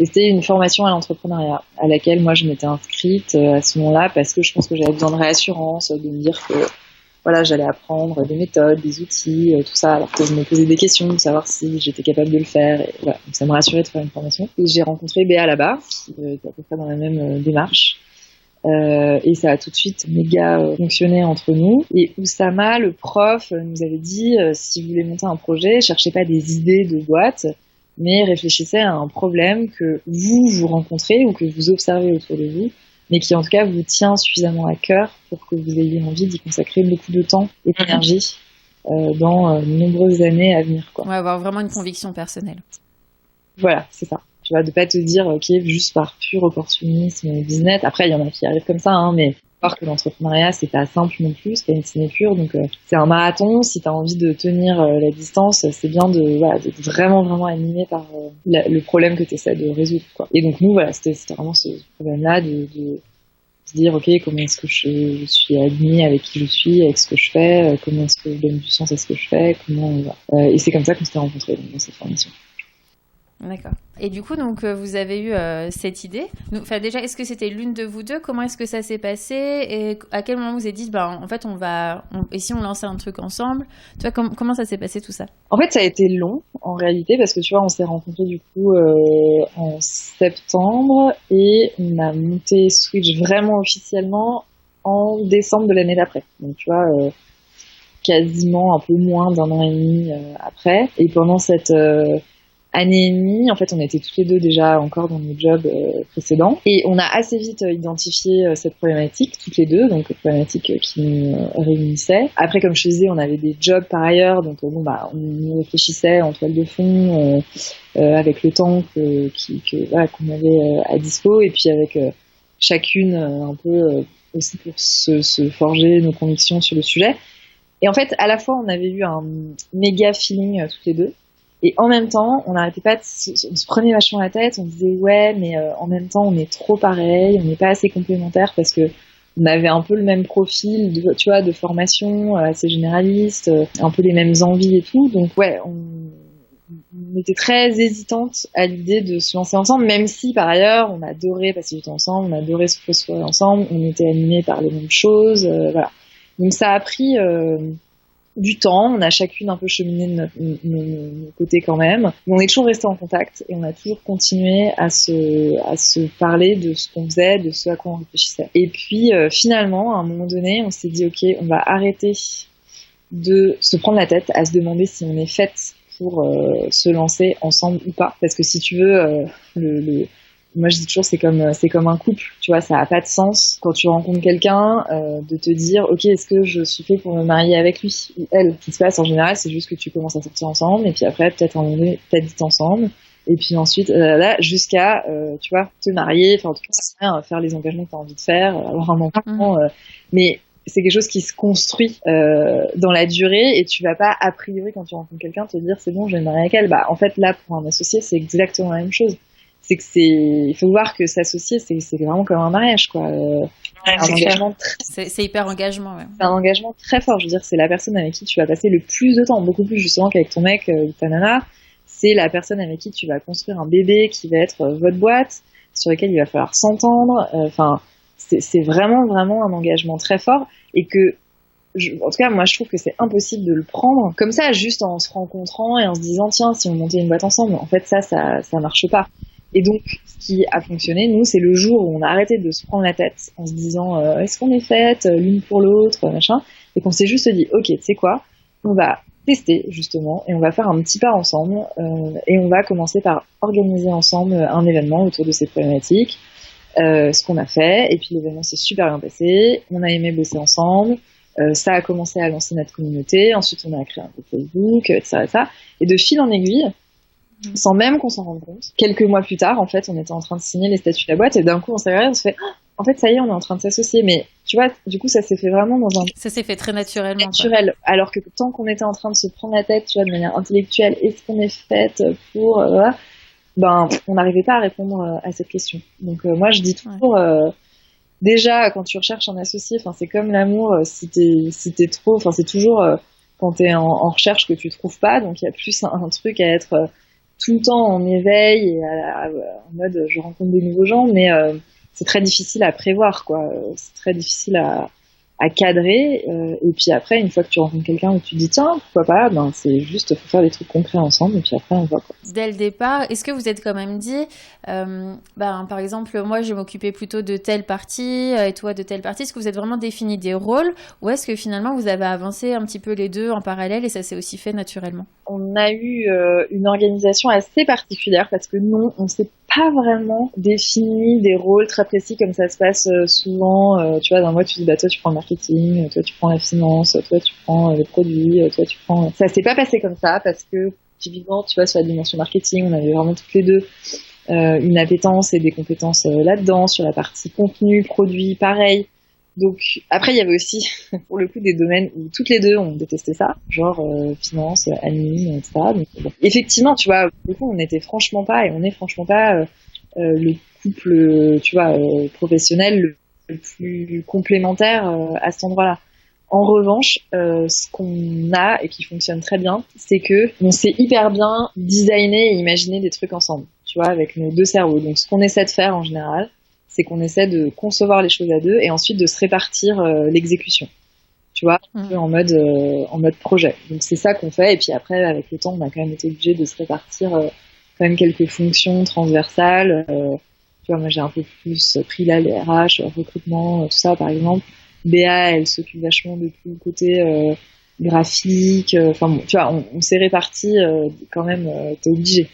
Et c'était une formation à l'entrepreneuriat, à laquelle moi je m'étais inscrite à ce moment-là, parce que je pense que j'avais besoin de réassurance, de me dire que voilà, j'allais apprendre des méthodes, des outils, tout ça, alors que je me posais des questions, de savoir si j'étais capable de le faire. Et voilà, donc ça me rassurait de faire une formation. Et j'ai rencontré Béa là-bas, qui était à peu près dans la même démarche. Et ça a tout de suite méga fonctionné entre nous. Et Oussama, le prof, nous avait dit si vous voulez monter un projet, cherchez pas des idées de boîte, mais réfléchissez à un problème que vous rencontrez ou que vous observez autour de vous, mais qui en tout cas vous tient suffisamment à cœur pour que vous ayez envie d'y consacrer beaucoup de temps et d'énergie dans de nombreuses années à venir, quoi. Ouais, avoir vraiment une conviction personnelle. Voilà, c'est ça. Tu vois, de pas te dire, ok, juste par pur opportunisme business. Après, il y en a qui arrivent comme ça, hein, mais voir que l'entrepreneuriat, c'est pas simple non plus, c'est pas une sinecure, donc c'est un marathon. Si t'as envie de tenir la distance, c'est bien d'être vraiment animé par le problème que t'essaies de résoudre, quoi. Et donc nous, voilà, c'était vraiment ce problème-là de se dire, ok, comment est-ce que je suis alignée avec qui je suis, avec ce que je fais, comment est-ce que je donne du sens à ce que je fais, et c'est comme ça qu'on s'était rencontrés dans cette formation. D'accord. Et du coup, donc, vous avez eu cette idée. Enfin, déjà, est-ce que c'était l'une de vous deux? Comment est-ce que ça s'est passé? Et à quel moment vous avez dit, en fait, et si on lançait un truc ensemble? Tu vois, comment ça s'est passé tout ça? En fait, ça a été long, en réalité, parce que tu vois, on s'est rencontrés du coup en septembre et on a monté Switch vraiment officiellement en décembre de l'année d'après. Donc, tu vois, quasiment un peu moins d'1 an et demi après. Et pendant cette année et demie, en fait, on était toutes les deux déjà encore dans nos jobs précédents. Et on a assez vite identifié cette problématique, toutes les deux, donc problématique qui nous réunissait. Après, comme je te disais, on avait des jobs par ailleurs, donc on réfléchissait en toile de fond avec le temps qu'on avait à dispo, et puis avec chacune un peu aussi pour se forger nos convictions sur le sujet. Et en fait, à la fois, on avait eu un méga feeling toutes les deux. Et en même temps, on n'arrêtait pas on se prenait vachement la tête, on disait ouais, mais en même temps, on est trop pareil, on n'est pas assez complémentaires parce que on avait un peu le même profil, tu vois, de formation, assez généraliste, un peu les mêmes envies et tout. Donc ouais, on était très hésitantes à l'idée de se lancer ensemble, même si par ailleurs, on adorait passer du temps ensemble, on adorait se phosphorer ensemble, on était animés par les mêmes choses, voilà. Donc ça a pris du temps, on a chacune un peu cheminé de nos côtés quand même, mais on est toujours resté en contact et on a toujours continué à se parler de ce qu'on faisait, de ce à quoi on réfléchissait. Et puis finalement, à un moment donné, on s'est dit ok, on va arrêter de se prendre la tête à se demander si on est faite pour se lancer ensemble ou pas. Parce que si tu veux, moi je dis toujours c'est comme un couple, tu vois, ça a pas de sens quand tu rencontres quelqu'un de te dire ok, est-ce que je suis fait pour me marier avec lui ou elle. Ce qui se passe en général, c'est juste que tu commences à sortir ensemble et puis après peut-être un moment donné t'habites ensemble et puis ensuite là jusqu'à tu vois te marier, enfin en tout cas faire les engagements que t'as envie de faire, avoir un enfant, mais c'est quelque chose qui se construit dans la durée et tu vas pas a priori quand tu rencontres quelqu'un te dire c'est bon je vais me marier avec elle. Bah en fait là pour un associé c'est exactement la même chose. C'est que il faut voir que s'associer c'est vraiment comme un mariage quoi. C'est hyper engagement. Ouais. C'est un engagement très fort. Je veux dire c'est la personne avec qui tu vas passer le plus de temps, beaucoup plus justement qu'avec ton mec ou ta nana. C'est la personne avec qui tu vas construire un bébé qui va être votre boîte, sur lequel il va falloir s'entendre. Enfin c'est vraiment un engagement très fort et que en tout cas moi je trouve que c'est impossible de le prendre comme ça juste en se rencontrant et en se disant tiens si on montait une boîte ensemble. En fait ça marche pas. Et donc ce qui a fonctionné nous c'est le jour où on a arrêté de se prendre la tête en se disant est-ce qu'on est faites l'une pour l'autre machin, et qu'on s'est juste dit ok tu sais quoi, on va tester justement et on va faire un petit pas ensemble et on va commencer par organiser ensemble un événement autour de ces problématiques. Ce qu'on a fait, et puis l'événement s'est super bien passé, on a aimé bosser ensemble, ça a commencé à lancer notre communauté, ensuite on a créé un groupe Facebook, etc., et de fil en aiguille, sans même qu'on s'en rende compte, quelques mois plus tard, en fait, on était en train de signer les statuts de la boîte, et d'un coup on s'est regardé, on se fait en fait ça y est, on est en train de s'associer, mais tu vois, du coup ça s'est fait vraiment dans un... Ça s'est fait très naturellement. Naturel, quoi. Alors que tant qu'on était en train de se prendre la tête, tu vois, de manière intellectuelle, est-ce qu'on est faite pour... ben on n'arrivait pas à répondre à cette question. Donc moi je dis toujours déjà quand tu recherches un associé, enfin c'est comme l'amour, si t'es trop, enfin c'est toujours quand t'es en recherche que tu trouves pas, donc il y a plus un truc à être tout le temps en éveil et en mode je rencontre de nouveaux gens, mais c'est très difficile à prévoir quoi, c'est très difficile à cadrer, et puis après une fois que tu rencontres quelqu'un où tu te dis tiens pourquoi pas, ben c'est juste faut faire des trucs concrets ensemble et puis après on voit quoi. Dès le départ, est-ce que vous êtes quand même dit par exemple moi je vais m'occuper plutôt de telle partie et toi de telle partie, est-ce que vous êtes vraiment défini des rôles ou est-ce que finalement vous avez avancé un petit peu les deux en parallèle et ça s'est aussi fait naturellement? On a eu une organisation assez particulière parce que non, on s'est pas vraiment défini des rôles très précis comme ça se passe souvent. Tu vois, dans moi tu dis bah toi tu prends le marketing, toi tu prends la finance, toi tu prends les produits, toi tu prends. Ça s'est pas passé comme ça parce que typiquement tu vois sur la dimension marketing, on avait vraiment toutes les deux une appétence et des compétences là-dedans. Sur la partie contenu, produit, pareil. Donc après il y avait aussi pour le coup des domaines où toutes les deux on détestait ça, genre finance, admin, etc. Donc bon. Effectivement tu vois, du coup on était franchement pas et on est franchement pas le couple tu vois professionnel le plus complémentaire à cet endroit-là. En revanche, ce qu'on a et qui fonctionne très bien, c'est que on sait hyper bien designer et imaginer des trucs ensemble, tu vois, avec nos deux cerveaux. Donc ce qu'on essaie de faire en général, c'est qu'on essaie de concevoir les choses à deux et ensuite de se répartir l'exécution. Tu vois, un peu en mode projet. Donc c'est ça qu'on fait. Et puis après, avec le temps, on a quand même été obligé de se répartir quand même quelques fonctions transversales. Tu vois, moi j'ai un peu plus pris là les RH, recrutement, tout ça par exemple. Béa, elle s'occupe vachement de tout le côté graphique. Enfin bon, tu vois, on s'est répartis quand même. T'es obligé.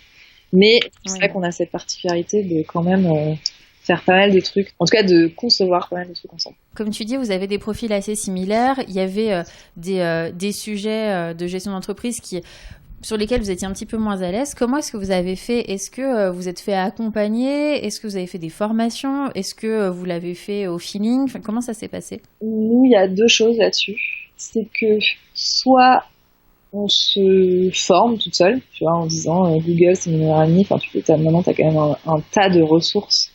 Mais c'est vrai qu'on a cette particularité de quand même faire pas mal de trucs, en tout cas de concevoir pas mal de trucs ensemble. Comme tu dis, vous avez des profils assez similaires. Il y avait des sujets de gestion d'entreprise sur lesquels vous étiez un petit peu moins à l'aise. Comment est-ce que vous avez fait? Est-ce que vous êtes fait accompagner? Est-ce que vous avez fait des formations? Est-ce que vous l'avez fait au feeling? Enfin, comment ça s'est passé? Nous, il y a deux choses là-dessus. C'est que soit on se forme toute seule, tu vois, en disant Google c'est mon meilleur ami. Enfin, maintenant t'as quand même un tas de ressources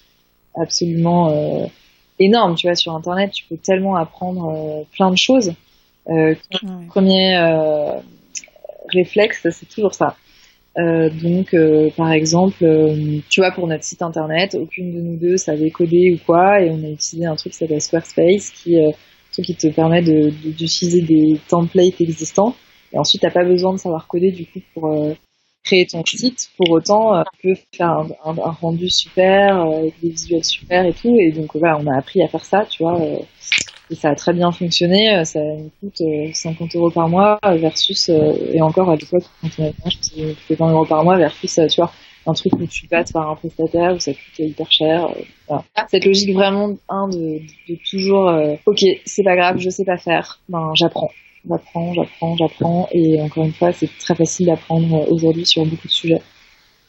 absolument énorme, tu vois, sur internet tu peux tellement apprendre plein de choses. Premier réflexe c'est toujours ça. Donc par exemple tu vois, pour notre site internet aucune de nous deux savait coder ou quoi, et on a utilisé un truc qui s'appelle Squarespace qui truc qui te permet d'utiliser des templates existants. Et ensuite, t'as pas besoin de savoir coder du coup pour créer ton site. Pour autant, tu peux faire un rendu super, avec des visuels super et tout. Et donc voilà, on a appris à faire ça, tu vois. Et ça a très bien fonctionné. Ça nous coûte 50 euros par mois versus, et encore à l'époque, quand on avait je pense que c'était 20 euros par mois versus, tu vois, un truc où tu passes par un prestataire où ça coûte hyper cher. Voilà. Cette logique vraiment, de toujours, ok, c'est pas grave, je sais pas faire, ben j'apprends. J'apprends. Et encore une fois, c'est très facile d'apprendre aujourd'hui sur beaucoup de sujets.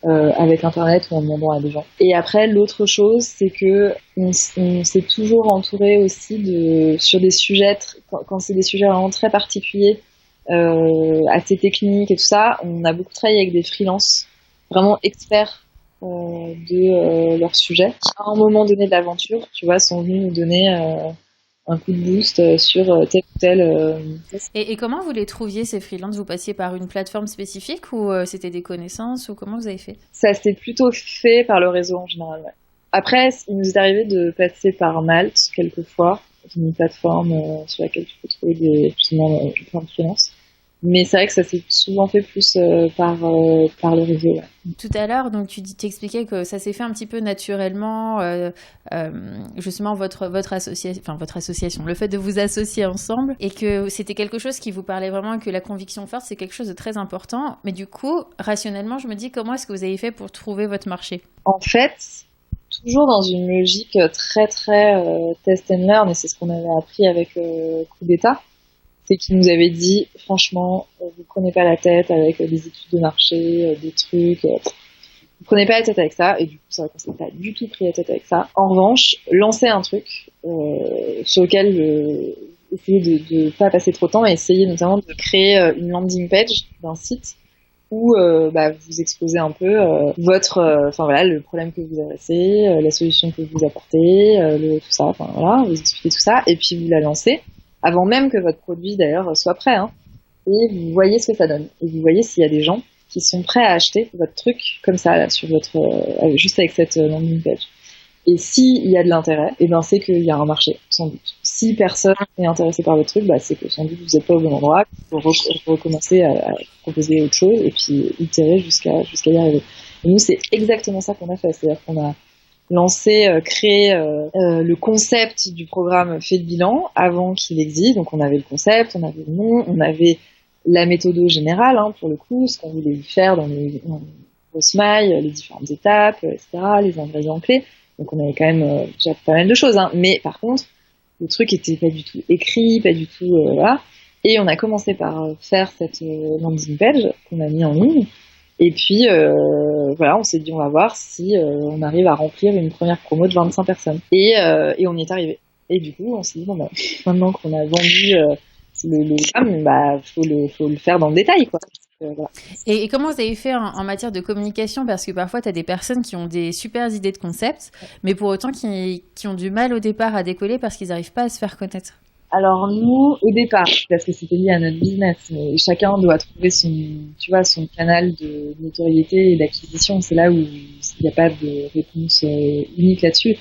Avec Internet ou en demandant à des gens. Et après, l'autre chose, c'est que on s'est toujours entouré aussi sur des sujets, quand c'est des sujets vraiment très particuliers, assez techniques et tout ça, on a beaucoup travaillé avec des freelances vraiment experts de leur sujet. À un moment donné de l'aventure, tu vois, sont venus nous donner un coup de boost sur tel ou tel. Et comment vous les trouviez, ces freelances? Vous passiez par une plateforme spécifique ou c'était des connaissances ou comment vous avez fait? Ça s'est plutôt fait par le réseau en général. Ouais. Après, il nous est arrivé de passer par Malte quelquefois, une plateforme sur laquelle tu peux trouver justement plein de freelances. Mais c'est vrai que ça s'est souvent fait plus par le réseau. Ouais. Tout à l'heure, donc tu t'expliquais que ça s'est fait un petit peu naturellement, justement votre association, le fait de vous associer ensemble, et que c'était quelque chose qui vous parlait vraiment, et que la conviction forte, c'est quelque chose de très important. Mais du coup, rationnellement, je me dis, comment est-ce que vous avez fait pour trouver votre marché? En fait, toujours dans une logique très très test and learn, et c'est ce qu'on avait appris avec Coup d'État. C'est qu'ils nous avaient dit, franchement, vous prenez pas la tête avec des études de marché, des trucs, vous prenez pas la tête avec ça, et du coup, c'est vrai qu'on s'est pas du tout pris la tête avec ça. En revanche, lancez un truc sur lequel essayez de pas passer trop de temps, et essayez notamment de créer une landing page d'un site où vous exposez un peu le problème que vous adressez, la solution que vous apportez, tout ça, vous expliquez tout ça, et puis vous la lancez. Avant même que votre produit d'ailleurs soit prêt, hein, et vous voyez ce que ça donne. Et vous voyez s'il y a des gens qui sont prêts à acheter votre truc comme ça, là, sur votre, juste avec cette landing page. Et s'il y a de l'intérêt, et ben c'est qu'il y a un marché, sans doute. Si personne n'est intéressé par votre truc, c'est que sans doute vous n'êtes pas au bon endroit, il faut recommencer à proposer autre chose et puis itérer jusqu'à y arriver. Et nous, c'est exactement ça qu'on a fait, c'est-à-dire qu'on a créer le concept du programme Fait le bilan avant qu'il existe. Donc on avait le concept, on avait le nom, on avait la méthode générale pour le coup, ce qu'on voulait faire dans les grosses mailles, les différentes étapes, etc., les ingrédients clés. Donc on avait quand même déjà pas mal de choses. Mais par contre, le truc était pas du tout écrit, pas du tout voilà. Et on a commencé par faire cette landing page qu'on a mis en ligne. Et puis, on s'est dit, on va voir si on arrive à remplir une première promo de 25 personnes. Et on y est arrivé. Et du coup, on s'est dit, maintenant qu'on a vendu le programme, faut le faire dans le détail, quoi. Voilà. Et comment vous avez fait en matière de communication? Parce que parfois, tu as des personnes qui ont des super idées de concept, mais pour autant qui ont du mal au départ à décoller parce qu'ils n'arrivent pas à se faire connaître. Alors nous, au départ, parce que c'était lié à notre business, chacun doit trouver son canal de notoriété et d'acquisition. C'est là où il n'y a pas de réponse unique là-dessus.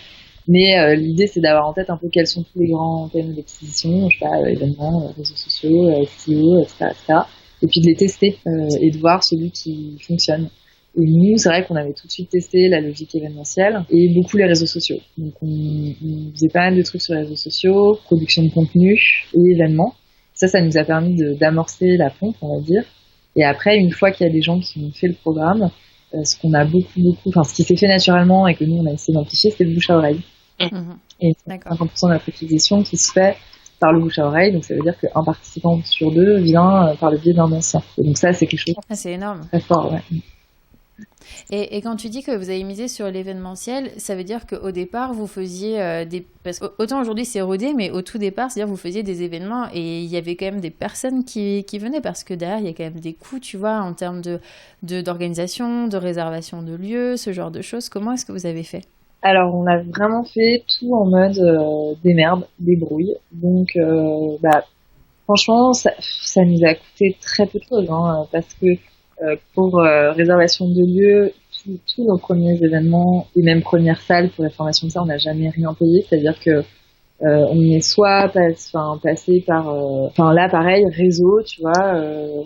Mais l'idée, c'est d'avoir en tête un peu quels sont tous les grands canaux d'acquisition, je sais pas, événements, réseaux sociaux, SEO, etc., etc. Et puis de les tester et de voir celui qui fonctionne. Et nous, c'est vrai qu'on avait tout de suite testé la logique événementielle et beaucoup les réseaux sociaux. Donc on faisait pas mal de trucs sur les réseaux sociaux, production de contenu et événements. Ça nous a permis d'amorcer la pompe, on va dire. Et après, une fois qu'il y a des gens qui ont fait le programme, ce qui s'est fait naturellement et que nous on a essayé d'amplifier, c'était le bouche à oreille. Mmh. Et c'est 50% de notre acquisition qui se fait par le bouche à oreille, donc ça veut dire qu'un participant sur deux vient par le biais d'un ancien. Et donc ça, c'est quelque chose c'est énorme. Très fort, ouais. Et quand tu dis que vous avez misé sur l'événementiel, ça veut dire qu'au départ, vous faisiez parce qu'autant aujourd'hui c'est rodé, mais au tout départ, c'est-à-dire vous faisiez des événements et il y avait quand même des personnes qui venaient parce que derrière, il y a quand même des coûts, tu vois, en termes d'organisation, de réservation de lieux, ce genre de choses. Comment est-ce que vous avez fait? Alors, on a vraiment fait tout en mode démerde, débrouille. Donc, franchement, ça nous a coûté très peu de choses, parce que pour réservation de lieu, tous nos premiers événements et même premières salles pour la formation de ça, on n'a jamais rien payé. C'est-à-dire que On est soit passé par, là pareil, réseau, tu vois,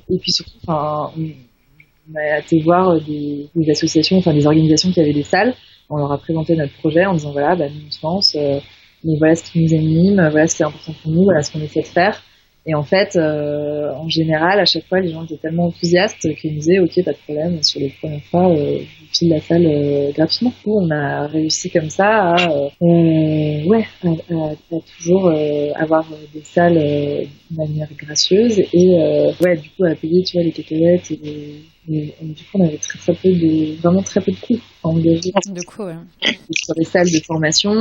et puis surtout, on a été voir des associations, des organisations qui avaient des salles. On leur a présenté notre projet en disant voilà, nous on se lance, mais voilà ce qui nous anime, voilà ce qui est important pour nous, voilà ce qu'on essaie de faire. Et en fait, en général, à chaque fois, les gens étaient tellement enthousiastes qu'ils nous disaient ok, pas de problème, sur les premières fois, je file la salle gratuitement. Du coup, on a réussi comme ça à toujours avoir des salles de manière gracieuse et du coup à payer, tu vois, les cacahuètes et du coup, on avait vraiment très peu de coûts à engager. De coûts, ouais. Et sur les salles de formation,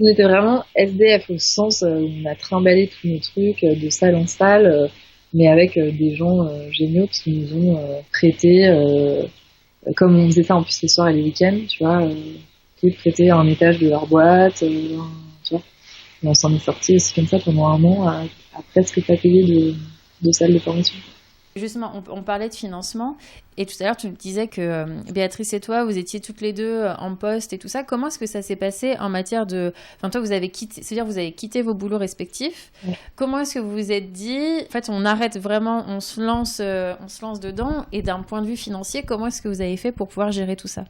on était vraiment SDF au sens où on a trimballé tous nos trucs de salle en salle, mais avec des gens géniaux qui nous ont prêté, comme on faisait ça en plus les soirs et les week-ends, tu vois, qui prêtaient un étage de leur boîte, tu vois. Et on s'en est sorti aussi comme ça pendant un an à presque pas payer de salles de formation. Justement, on parlait de financement et tout à l'heure tu me disais que Béatrice et toi vous étiez toutes les deux en poste et tout ça. Comment est-ce que ça s'est passé en matière de... toi vous avez quitté, c'est-à-dire vous avez quitté vos boulots respectifs. Ouais. Comment est-ce que vous vous êtes dit, en fait on arrête vraiment, on se lance dedans, et d'un point de vue financier, comment est-ce que vous avez fait pour pouvoir gérer tout ça?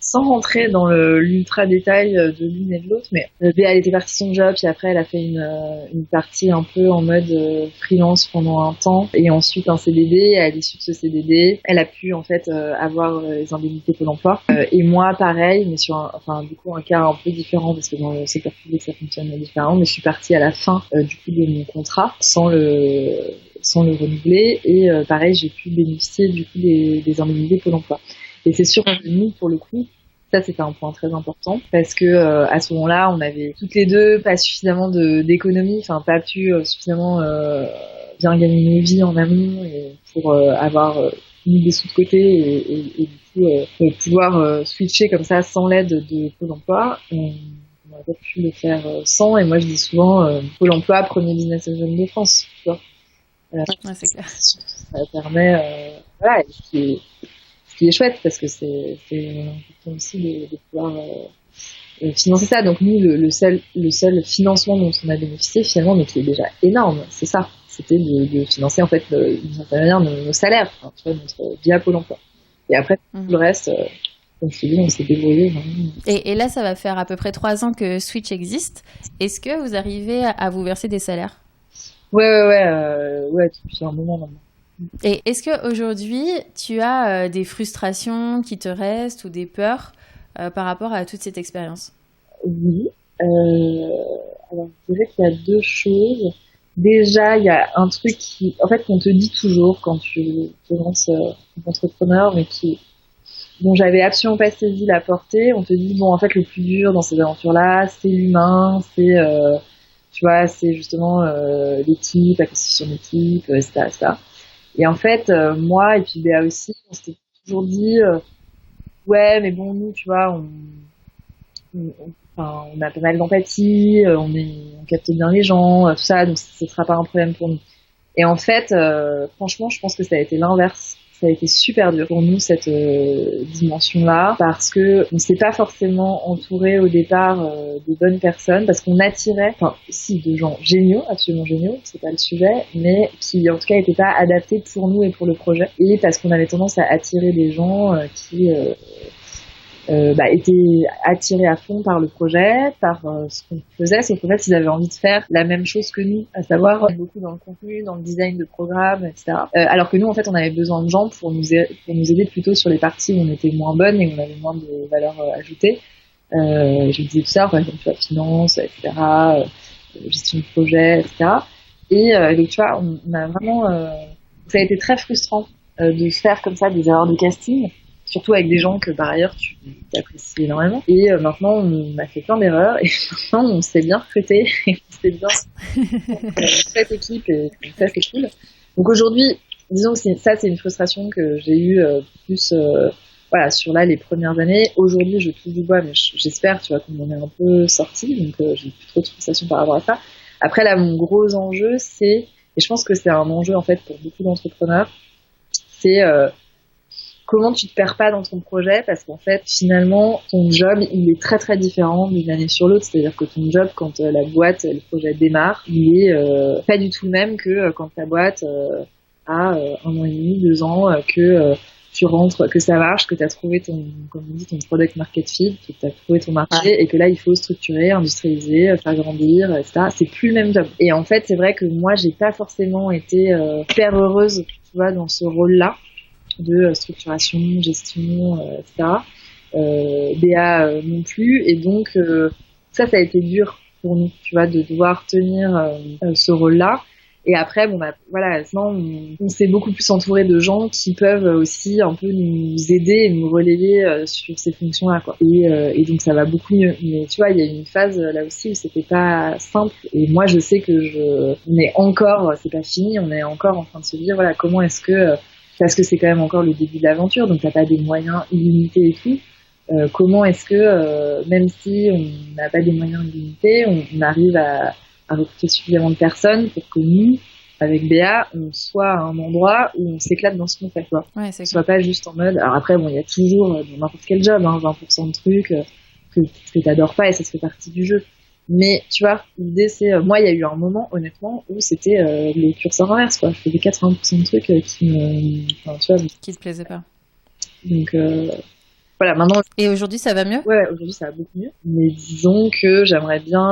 Sans rentrer dans l'ultra détail de l'une et de l'autre, mais Béa, elle était partie son job, puis après elle a fait une partie un peu en mode freelance pendant un temps, et ensuite un CDD, et à l'issue de ce CDD, elle a pu en fait avoir les indemnités Pôle emploi. Et moi pareil, mais sur un cas un peu différent, parce que dans le secteur public ça fonctionne différemment, mais je suis partie à la fin du coup de mon contrat, sans le renouveler, et pareil j'ai pu bénéficier du coup des indemnités Pôle emploi. Et c'est sûr que nous, pour le coup, ça c'était un point très important parce que à ce moment-là, on avait toutes les deux pas suffisamment d'économie, pas pu suffisamment bien gagner nos vies en amont et pour avoir mis des sous de côté et du coup pouvoir switcher comme ça sans l'aide de Pôle emploi. On aurait pas pu le faire sans. Et moi, je dis souvent Pôle emploi, premier business angel de France. Tu vois. C'est clair. Ça permet, voilà, ce qui est chouette parce que c'est important aussi de pouvoir financer ça. Donc nous, le seul financement dont on a bénéficié finalement, mais qui est déjà énorme, c'est ça. C'était de financer en fait d'une certaine manière nos salaires, tu vois, via Pôle emploi. Et après tout le reste, comme je te dis, on s'est débrouillé. Et là, ça va faire à peu près 3 ans que Switch existe. Est-ce que vous arrivez à vous verser des salaires? Ouais, depuis un moment maintenant. Et est-ce qu'aujourd'hui, tu as des frustrations qui te restent ou des peurs par rapport à toute cette expérience? Oui. Alors, je dirais qu'il y a 2 choses. Déjà, il y a un truc qu'on te dit toujours quand tu te lances en entrepreneur, mais dont j'avais absolument pas saisi la portée. On te dit, bon, en fait, le plus dur dans ces aventures-là, c'est l'humain, c'est, tu vois, c'est justement l'équipe, la constitution d'équipe, etc. Et en fait, moi et puis Béa aussi, on s'était toujours dit, ouais, mais bon, nous, tu vois, on a pas mal d'empathie, on capte bien les gens, tout ça, donc ce sera pas un problème pour nous. Et en fait, franchement, je pense que ça a été l'inverse. Ça a été super dur pour nous, cette dimension-là, parce que on s'est pas forcément entouré au départ de bonnes personnes, parce qu'on attirait, de gens géniaux, absolument géniaux, c'est pas le sujet, mais qui en tout cas n'étaient pas adaptés pour nous et pour le projet, et parce qu'on avait tendance à attirer des gens qui étaient attirés à fond par le projet, par ce qu'on faisait, c'est qu'en fait ils avaient envie de faire la même chose que nous, à savoir beaucoup dans le contenu, dans le design de programme, etc. Alors que nous en fait on avait besoin de gens pour nous aider plutôt sur les parties où on était moins bonnes et où on avait moins de valeur ajoutée. Je disais tout ça, par exemple, tu vois, finance, etc., gestion de projet, etc. Et donc tu vois, on a vraiment, ça a été très frustrant de faire comme ça des erreurs de casting. Surtout avec des gens que par ailleurs tu apprécies énormément. Et maintenant on a fait plein d'erreurs et maintenant on s'est bien recruté et on s'est bien cette équipe et ça c'est cool. Donc aujourd'hui, disons que c'est une frustration que j'ai eue plus sur les premières années. Aujourd'hui je touche du bois, mais j'espère tu vois qu'on en est un peu sorti, donc j'ai plus trop de frustration par rapport à ça. Après là mon gros enjeu c'est, et je pense que c'est un enjeu en fait pour beaucoup d'entrepreneurs, c'est comment tu te perds pas dans ton projet, parce qu'en fait, finalement, ton job, il est très très différent d'une année sur l'autre. C'est-à-dire que ton job, quand la boîte, le projet démarre, il est pas du tout le même que quand ta boîte a 1 an et demi, 2 ans, que tu rentres, que ça marche, que tu as trouvé comme on dit, ton product market fit, que tu as trouvé ton marché et que là, il faut structurer, industrialiser, faire grandir, etc. C'est plus le même job. Et en fait, c'est vrai que moi, j'ai pas forcément été hyper heureuse, tu vois, dans ce rôle-là de structuration, gestion, etc. BA non plus. Et donc, ça a été dur pour nous, tu vois, de devoir tenir ce rôle-là. Et après, bon, bah, voilà, maintenant, on s'est beaucoup plus entouré de gens qui peuvent aussi un peu nous aider et nous relever sur ces fonctions-là, quoi. Et donc, ça va beaucoup mieux. Mais tu vois, il y a une phase là aussi où c'était pas simple. Et moi, je sais que on est encore, c'est pas fini, on est encore en train de se dire, voilà, comment est-ce que, parce que c'est quand même encore le début de l'aventure, donc t'as pas des moyens illimités et tout. Comment est-ce que, même si on n'a pas des moyens illimités, on arrive à recruter suffisamment de personnes pour que nous, avec Béa, on soit à un endroit où on s'éclate dans ce qu'on fait, quoi. Ouais, on soit pas juste en mode. Alors après, bon, il y a toujours dans n'importe quel job, 20% de trucs que t'adores pas et ça se fait partie du jeu. Mais tu vois, l'idée c'est, moi, il y a eu un moment, honnêtement, où c'était le curseur inverse, quoi. Je faisais 80% de trucs qui te plaisaient pas. Donc voilà, maintenant. Et aujourd'hui, ça va mieux ? Ouais, aujourd'hui, ça va beaucoup mieux. Mais disons que j'aimerais bien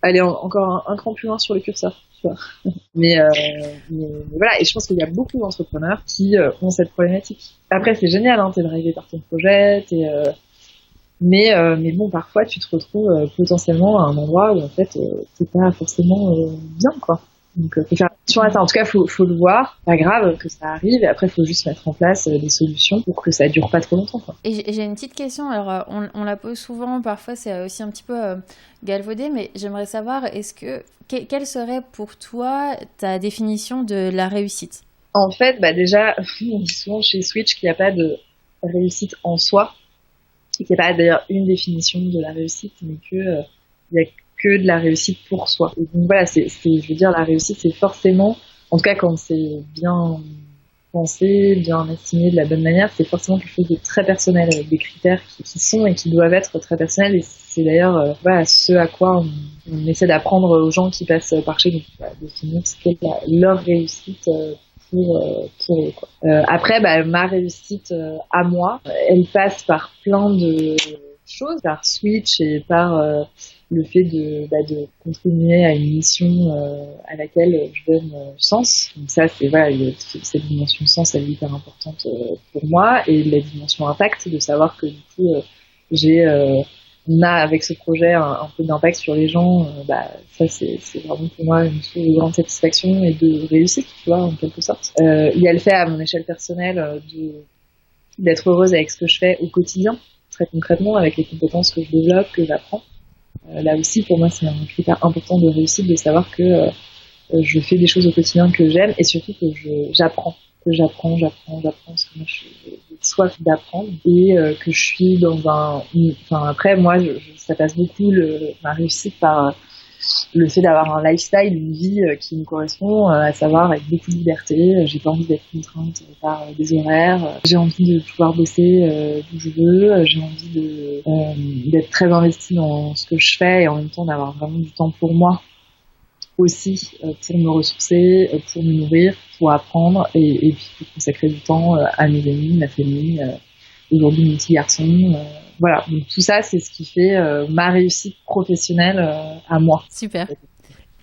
aller encore un cran plus loin sur le curseur, tu vois. Mais voilà, et je pense qu'il y a beaucoup d'entrepreneurs qui ont cette problématique. Après, c'est génial, hein, t'es drivé par ton projet, mais bon, parfois, tu te retrouves potentiellement à un endroit où, en fait, t'es pas forcément bien, quoi. Donc, faut faire attention à ça. En tout cas, faut le voir. Pas grave que ça arrive. Et après, faut juste mettre en place des solutions pour que ça dure pas trop longtemps, quoi. Et j'ai une petite question. Alors, on la pose souvent. Parfois, c'est aussi un petit peu galvaudé. Mais j'aimerais savoir, quelle serait pour toi ta définition de la réussite ? En fait, bah déjà, on dit souvent chez Switch qu'il n'y a pas de réussite en soi. Et qu'il n'y a pas d'ailleurs une définition de la réussite, mais que il y a que de la réussite pour soi. Et donc voilà, je veux dire, la réussite, c'est forcément, en tout cas quand c'est bien pensé, bien estimé de la bonne manière, c'est forcément quelque chose de très personnel, avec des critères qui sont et qui doivent être très personnels. Et c'est d'ailleurs voilà, ce à quoi on essaie d'apprendre aux gens qui passent par chez nous, définir ce qu'est leur réussite pour eux, quoi. Après, ma réussite à moi, elle passe par plein de choses, par Switch et par le fait de contribuer à une mission à laquelle je donne sens. Donc ça, c'est voilà, cette dimension sens, elle est hyper importante pour moi, et la dimension impact, de savoir que du coup on a avec ce projet un peu d'impact sur les gens. Ça c'est vraiment pour moi une source de grande satisfaction et de réussite, tu vois, en quelque sorte. Il y a le fait à mon échelle personnelle d'être heureuse avec ce que je fais au quotidien, très concrètement, avec les compétences que je développe, que j'apprends. Là aussi, pour moi, c'est un critère important de réussite, de savoir que je fais des choses au quotidien que j'aime, et surtout que j'apprends, parce que moi, j'ai soif d'apprendre, et que je suis dans après, moi, ça passe beaucoup ma réussite par le fait d'avoir un lifestyle, une vie qui me correspond, à savoir avec beaucoup de liberté. J'ai pas envie d'être contrainte par des horaires. J'ai envie de pouvoir bosser d'où je veux. J'ai envie d'être très investie dans ce que je fais, et en même temps d'avoir vraiment du temps pour moi aussi, pour me ressourcer, pour me nourrir, pour apprendre, et puis pour consacrer du temps à mes amis, ma famille, aujourd'hui mon petit garçon. Voilà, donc tout ça, c'est ce qui fait ma réussite professionnelle à moi. Super.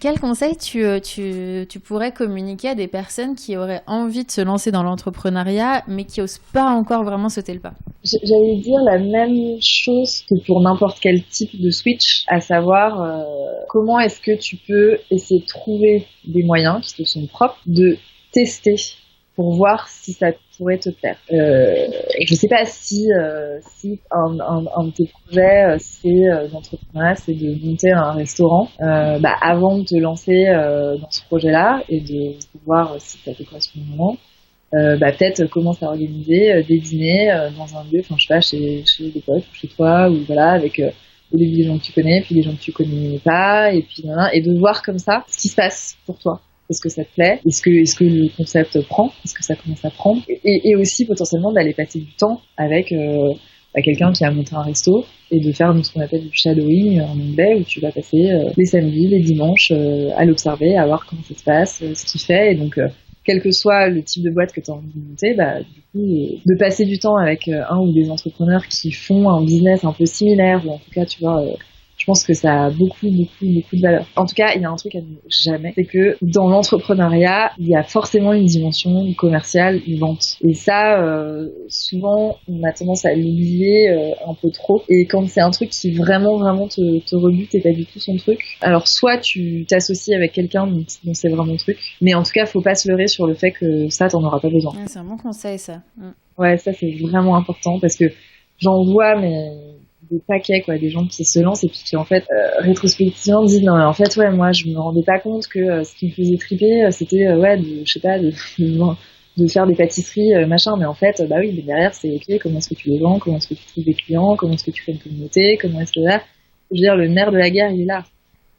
Quel conseil tu pourrais communiquer à des personnes qui auraient envie de se lancer dans l'entrepreneuriat, mais qui n'osent pas encore vraiment sauter le pas ? J'allais dire la même chose que pour n'importe quel type de switch, à savoir comment est-ce que tu peux essayer de trouver des moyens qui te sont propres, de tester pour voir si ça pourrait te plaire. Je sais pas si un de tes projets d'entrepreneuriat, c'est de monter un restaurant. Avant de te lancer dans ce projet-là et de voir si ça te correspond vraiment, peut-être commence à organiser des dîners dans un lieu, enfin je sais pas, chez des potes ou chez toi, ou voilà, avec au début des gens que tu connais, puis des gens que tu connais pas, et puis et de voir comme ça ce qui se passe pour toi. Est-ce que ça te plaît? Est-ce que le concept prend? Est-ce que ça commence à prendre? Et aussi potentiellement d'aller passer du temps avec quelqu'un qui a monté un resto et de faire ce qu'on appelle du shadowing en anglais, où tu vas passer les samedis, les dimanches à l'observer, à voir comment ça se passe, ce qu'il fait. Et donc quel que soit le type de boîte que tu as envie de monter, du coup, de passer du temps avec un ou des entrepreneurs qui font un business un peu similaire, ou en tout cas, tu vois, je pense que ça a beaucoup de valeur. En tout cas, il y a un truc à ne jamais, c'est que dans l'entrepreneuriat, il y a forcément une dimension commerciale, une vente. Et ça, souvent, on a tendance à l'oublier un peu trop. Et quand c'est un truc qui vraiment te rebute et pas du tout son truc, alors soit tu t'associes avec quelqu'un dont c'est vraiment le truc, mais en tout cas, faut pas se leurrer sur le fait que ça, t'en auras pas besoin. Ouais, c'est un bon conseil, ça. Ouais, ça, c'est vraiment important parce que j'en vois, mais des paquets, quoi, des gens qui se lancent et puis qui, en fait, rétrospectivement disent non, mais en fait, ouais, moi, je me rendais pas compte que ce qui me faisait triper, c'était, de faire des pâtisseries, machin, mais en fait, oui, mais derrière, c'est ok, comment est-ce que tu les vends, comment est-ce que tu trouves des clients, comment est-ce que tu fais une communauté, comment est-ce que là, je veux dire, le nerf de la guerre, il est là.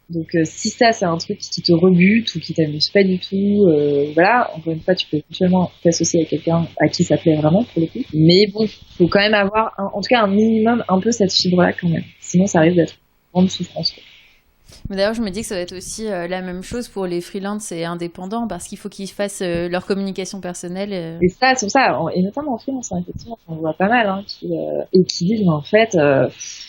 Donc si ça c'est un truc qui te rebute ou qui t'amuse pas du tout, voilà, encore une fois tu peux éventuellement t'associer avec quelqu'un à qui ça plaît vraiment pour le coup. Mais bon, faut quand même avoir en tout cas un minimum un peu cette fibre-là quand même. Sinon ça risque d'être une grande souffrance, quoi. Mais d'ailleurs, je me dis que ça va être aussi la même chose pour les freelances et indépendants parce qu'il faut qu'ils fassent leur communication personnelle. Et ça, c'est pour ça, et notamment en freelance, effectivement, on voit pas mal, et qui disent, mais en fait,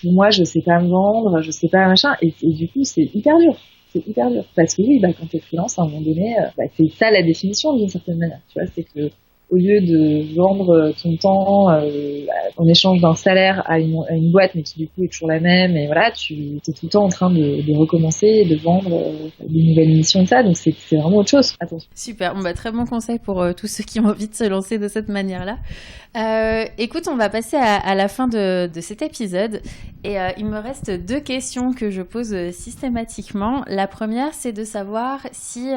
moi, je sais pas me vendre, je sais pas machin, et du coup, c'est hyper dur. C'est hyper dur. Parce que oui, quand t'es freelance, à un moment donné, c'est ça la définition d'une certaine manière. Tu vois, c'est que au lieu de vendre ton temps en échange d'un salaire à une boîte, mais qui du coup est toujours la même, et voilà, tu es tout le temps en train de recommencer, de vendre des nouvelles missions et ça, donc c'est vraiment autre chose. Attention. Super, très bon conseil pour tous ceux qui ont envie de se lancer de cette manière-là. Écoute, on va passer à la fin de cet épisode et il me reste 2 questions que je pose systématiquement. La première, c'est de savoir si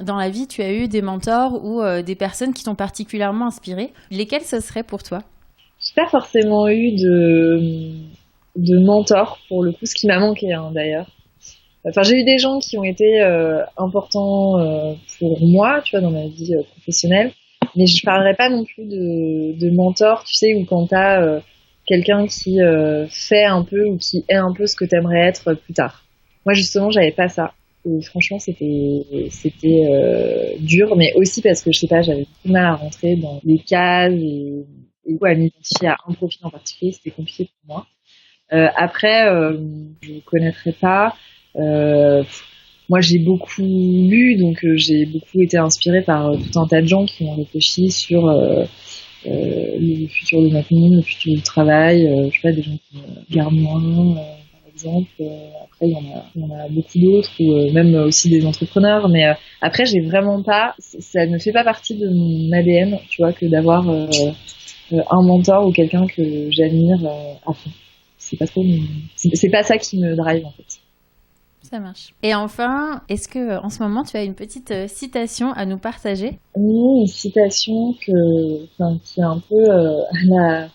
dans la vie tu as eu des mentors ou des personnes qui t'ont particulièrement inspiré. Lesquels ce serait pour toi? J'ai pas forcément eu de mentor pour le coup, ce qui m'a manqué d'ailleurs. Enfin, j'ai eu des gens qui ont été importants pour moi, tu vois, dans ma vie professionnelle, mais je parlerai pas non plus de mentor, tu sais, ou quand t'as quelqu'un qui fait un peu ou qui est un peu ce que t'aimerais être plus tard. Moi, justement, j'avais pas ça. Et franchement, c'était dur, mais aussi parce que, je sais pas, j'avais beaucoup de mal à rentrer dans les cases et à m'identifier à un profil en particulier, c'était compliqué pour moi. Après, je connaîtrais pas. Moi, j'ai beaucoup lu, donc j'ai beaucoup été inspirée par tout un tas de gens qui ont réfléchi sur le futur de notre monde, le futur du travail. Je sais pas, des gens qui gardent moins, par exemple. Après, il y en a beaucoup d'autres, ou même aussi des entrepreneurs. Mais après, j'ai vraiment pas, ça ne fait pas partie de mon ADN, tu vois, que d'avoir un mentor ou quelqu'un que j'admire à fond. C'est pas ça qui me drive en fait. Ça marche. Et enfin, est-ce que en ce moment tu as une petite citation à nous partager? Oui, une citation qui est un peu à la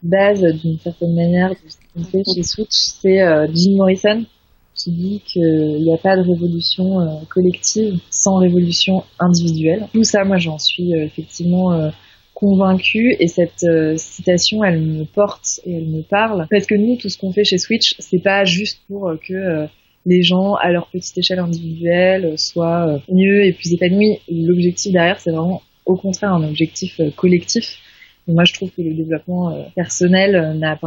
base d'une certaine manière de ce qu'on fait chez Switch, c'est Jim Morrison qui dit qu'il n'y a pas de révolution collective sans révolution individuelle. Tout ça, moi j'en suis effectivement convaincue, et cette citation elle me porte et elle me parle parce que nous, tout ce qu'on fait chez Switch, c'est pas juste pour que les gens à leur petite échelle individuelle soient mieux et plus épanouis. L'objectif derrière, c'est vraiment au contraire un objectif collectif. Et moi je trouve que le développement personnel n'a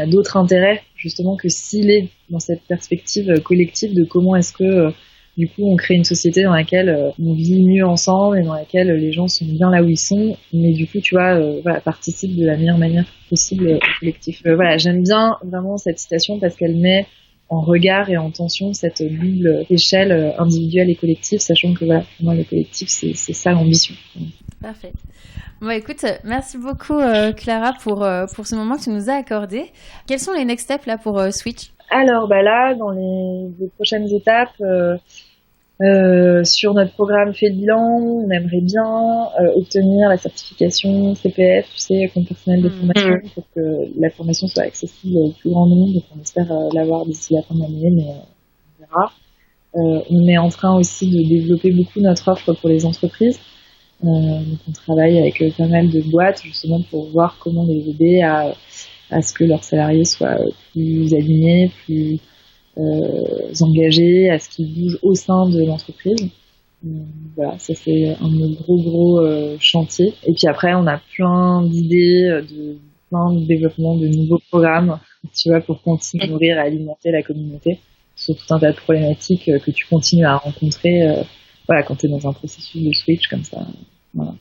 d'autre intérêt justement que s'il est dans cette perspective collective de comment est-ce que du coup on crée une société dans laquelle on vit mieux ensemble et dans laquelle les gens sont bien là où ils sont, mais du coup tu vois participent de la meilleure manière possible au collectif. J'aime bien vraiment cette citation parce qu'elle met en regard et en tension cette double échelle individuelle et collective, sachant que pour moi le collectif c'est ça l'ambition. Parfait. Bon, écoute, merci beaucoup Clara pour ce moment que tu nous as accordé. Quels sont les next steps là pour Switch? Alors là, dans les prochaines étapes, sur notre programme Fait le bilan, on aimerait bien obtenir la certification CPF, tu sais, compte personnel de formation, pour que la formation soit accessible au plus grand nombre. Donc on espère l'avoir d'ici la fin de l'année, mais on verra. On est en train aussi de développer beaucoup notre offre pour les entreprises. Donc on travaille avec pas mal de boîtes justement pour voir comment les aider à ce que leurs salariés soient plus alignés, plus engagés, à ce qu'ils bougent au sein de l'entreprise. Voilà, ça c'est un de nos gros chantiers. Et puis après, on a plein d'idées, plein de développement de nouveaux programmes, tu vois, pour continuer à nourrir et alimenter la communauté sur tout un tas de problématiques que tu continues à rencontrer voilà, quand tu es dans un processus de switch comme ça. Voilà.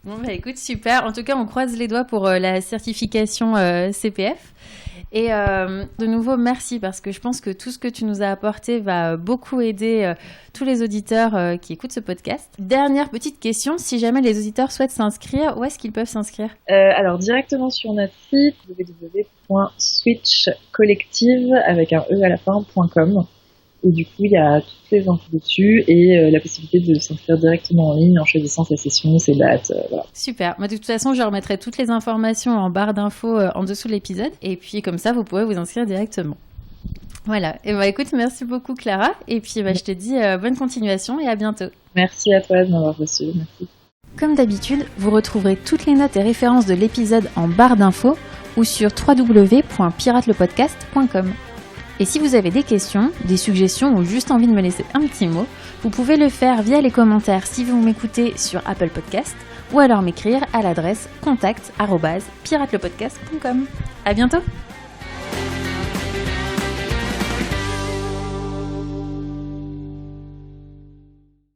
Bon, bah écoute, super. En tout cas, on croise les doigts pour la certification CPF. Et de nouveau, merci parce que je pense que tout ce que tu nous as apporté va beaucoup aider tous les auditeurs qui écoutent ce podcast. Dernière petite question, si jamais les auditeurs souhaitent s'inscrire, où est-ce qu'ils peuvent s'inscrire ? Alors directement sur notre site www.switchcollective avec un e à la fin.com. Et du coup, il y a toutes les infos dessus et la possibilité de s'inscrire directement en ligne en choisissant sa session, ses dates. Voilà. Super. Moi, de toute façon, je remettrai toutes les informations en barre d'infos en dessous de l'épisode. Et puis, comme ça, vous pourrez vous inscrire directement. Voilà. Et bah, écoute, merci beaucoup, Clara. Et puis, bah, je te dis bonne continuation et à bientôt. Merci à toi de m'avoir reçu. Merci. Comme d'habitude, vous retrouverez toutes les notes et références de l'épisode en barre d'infos ou sur www.piratlepodcast.com. Et si vous avez des questions, des suggestions ou juste envie de me laisser un petit mot, vous pouvez le faire via les commentaires si vous m'écoutez sur Apple Podcast ou alors m'écrire à l'adresse contact@piratlepodcast.com. À bientôt!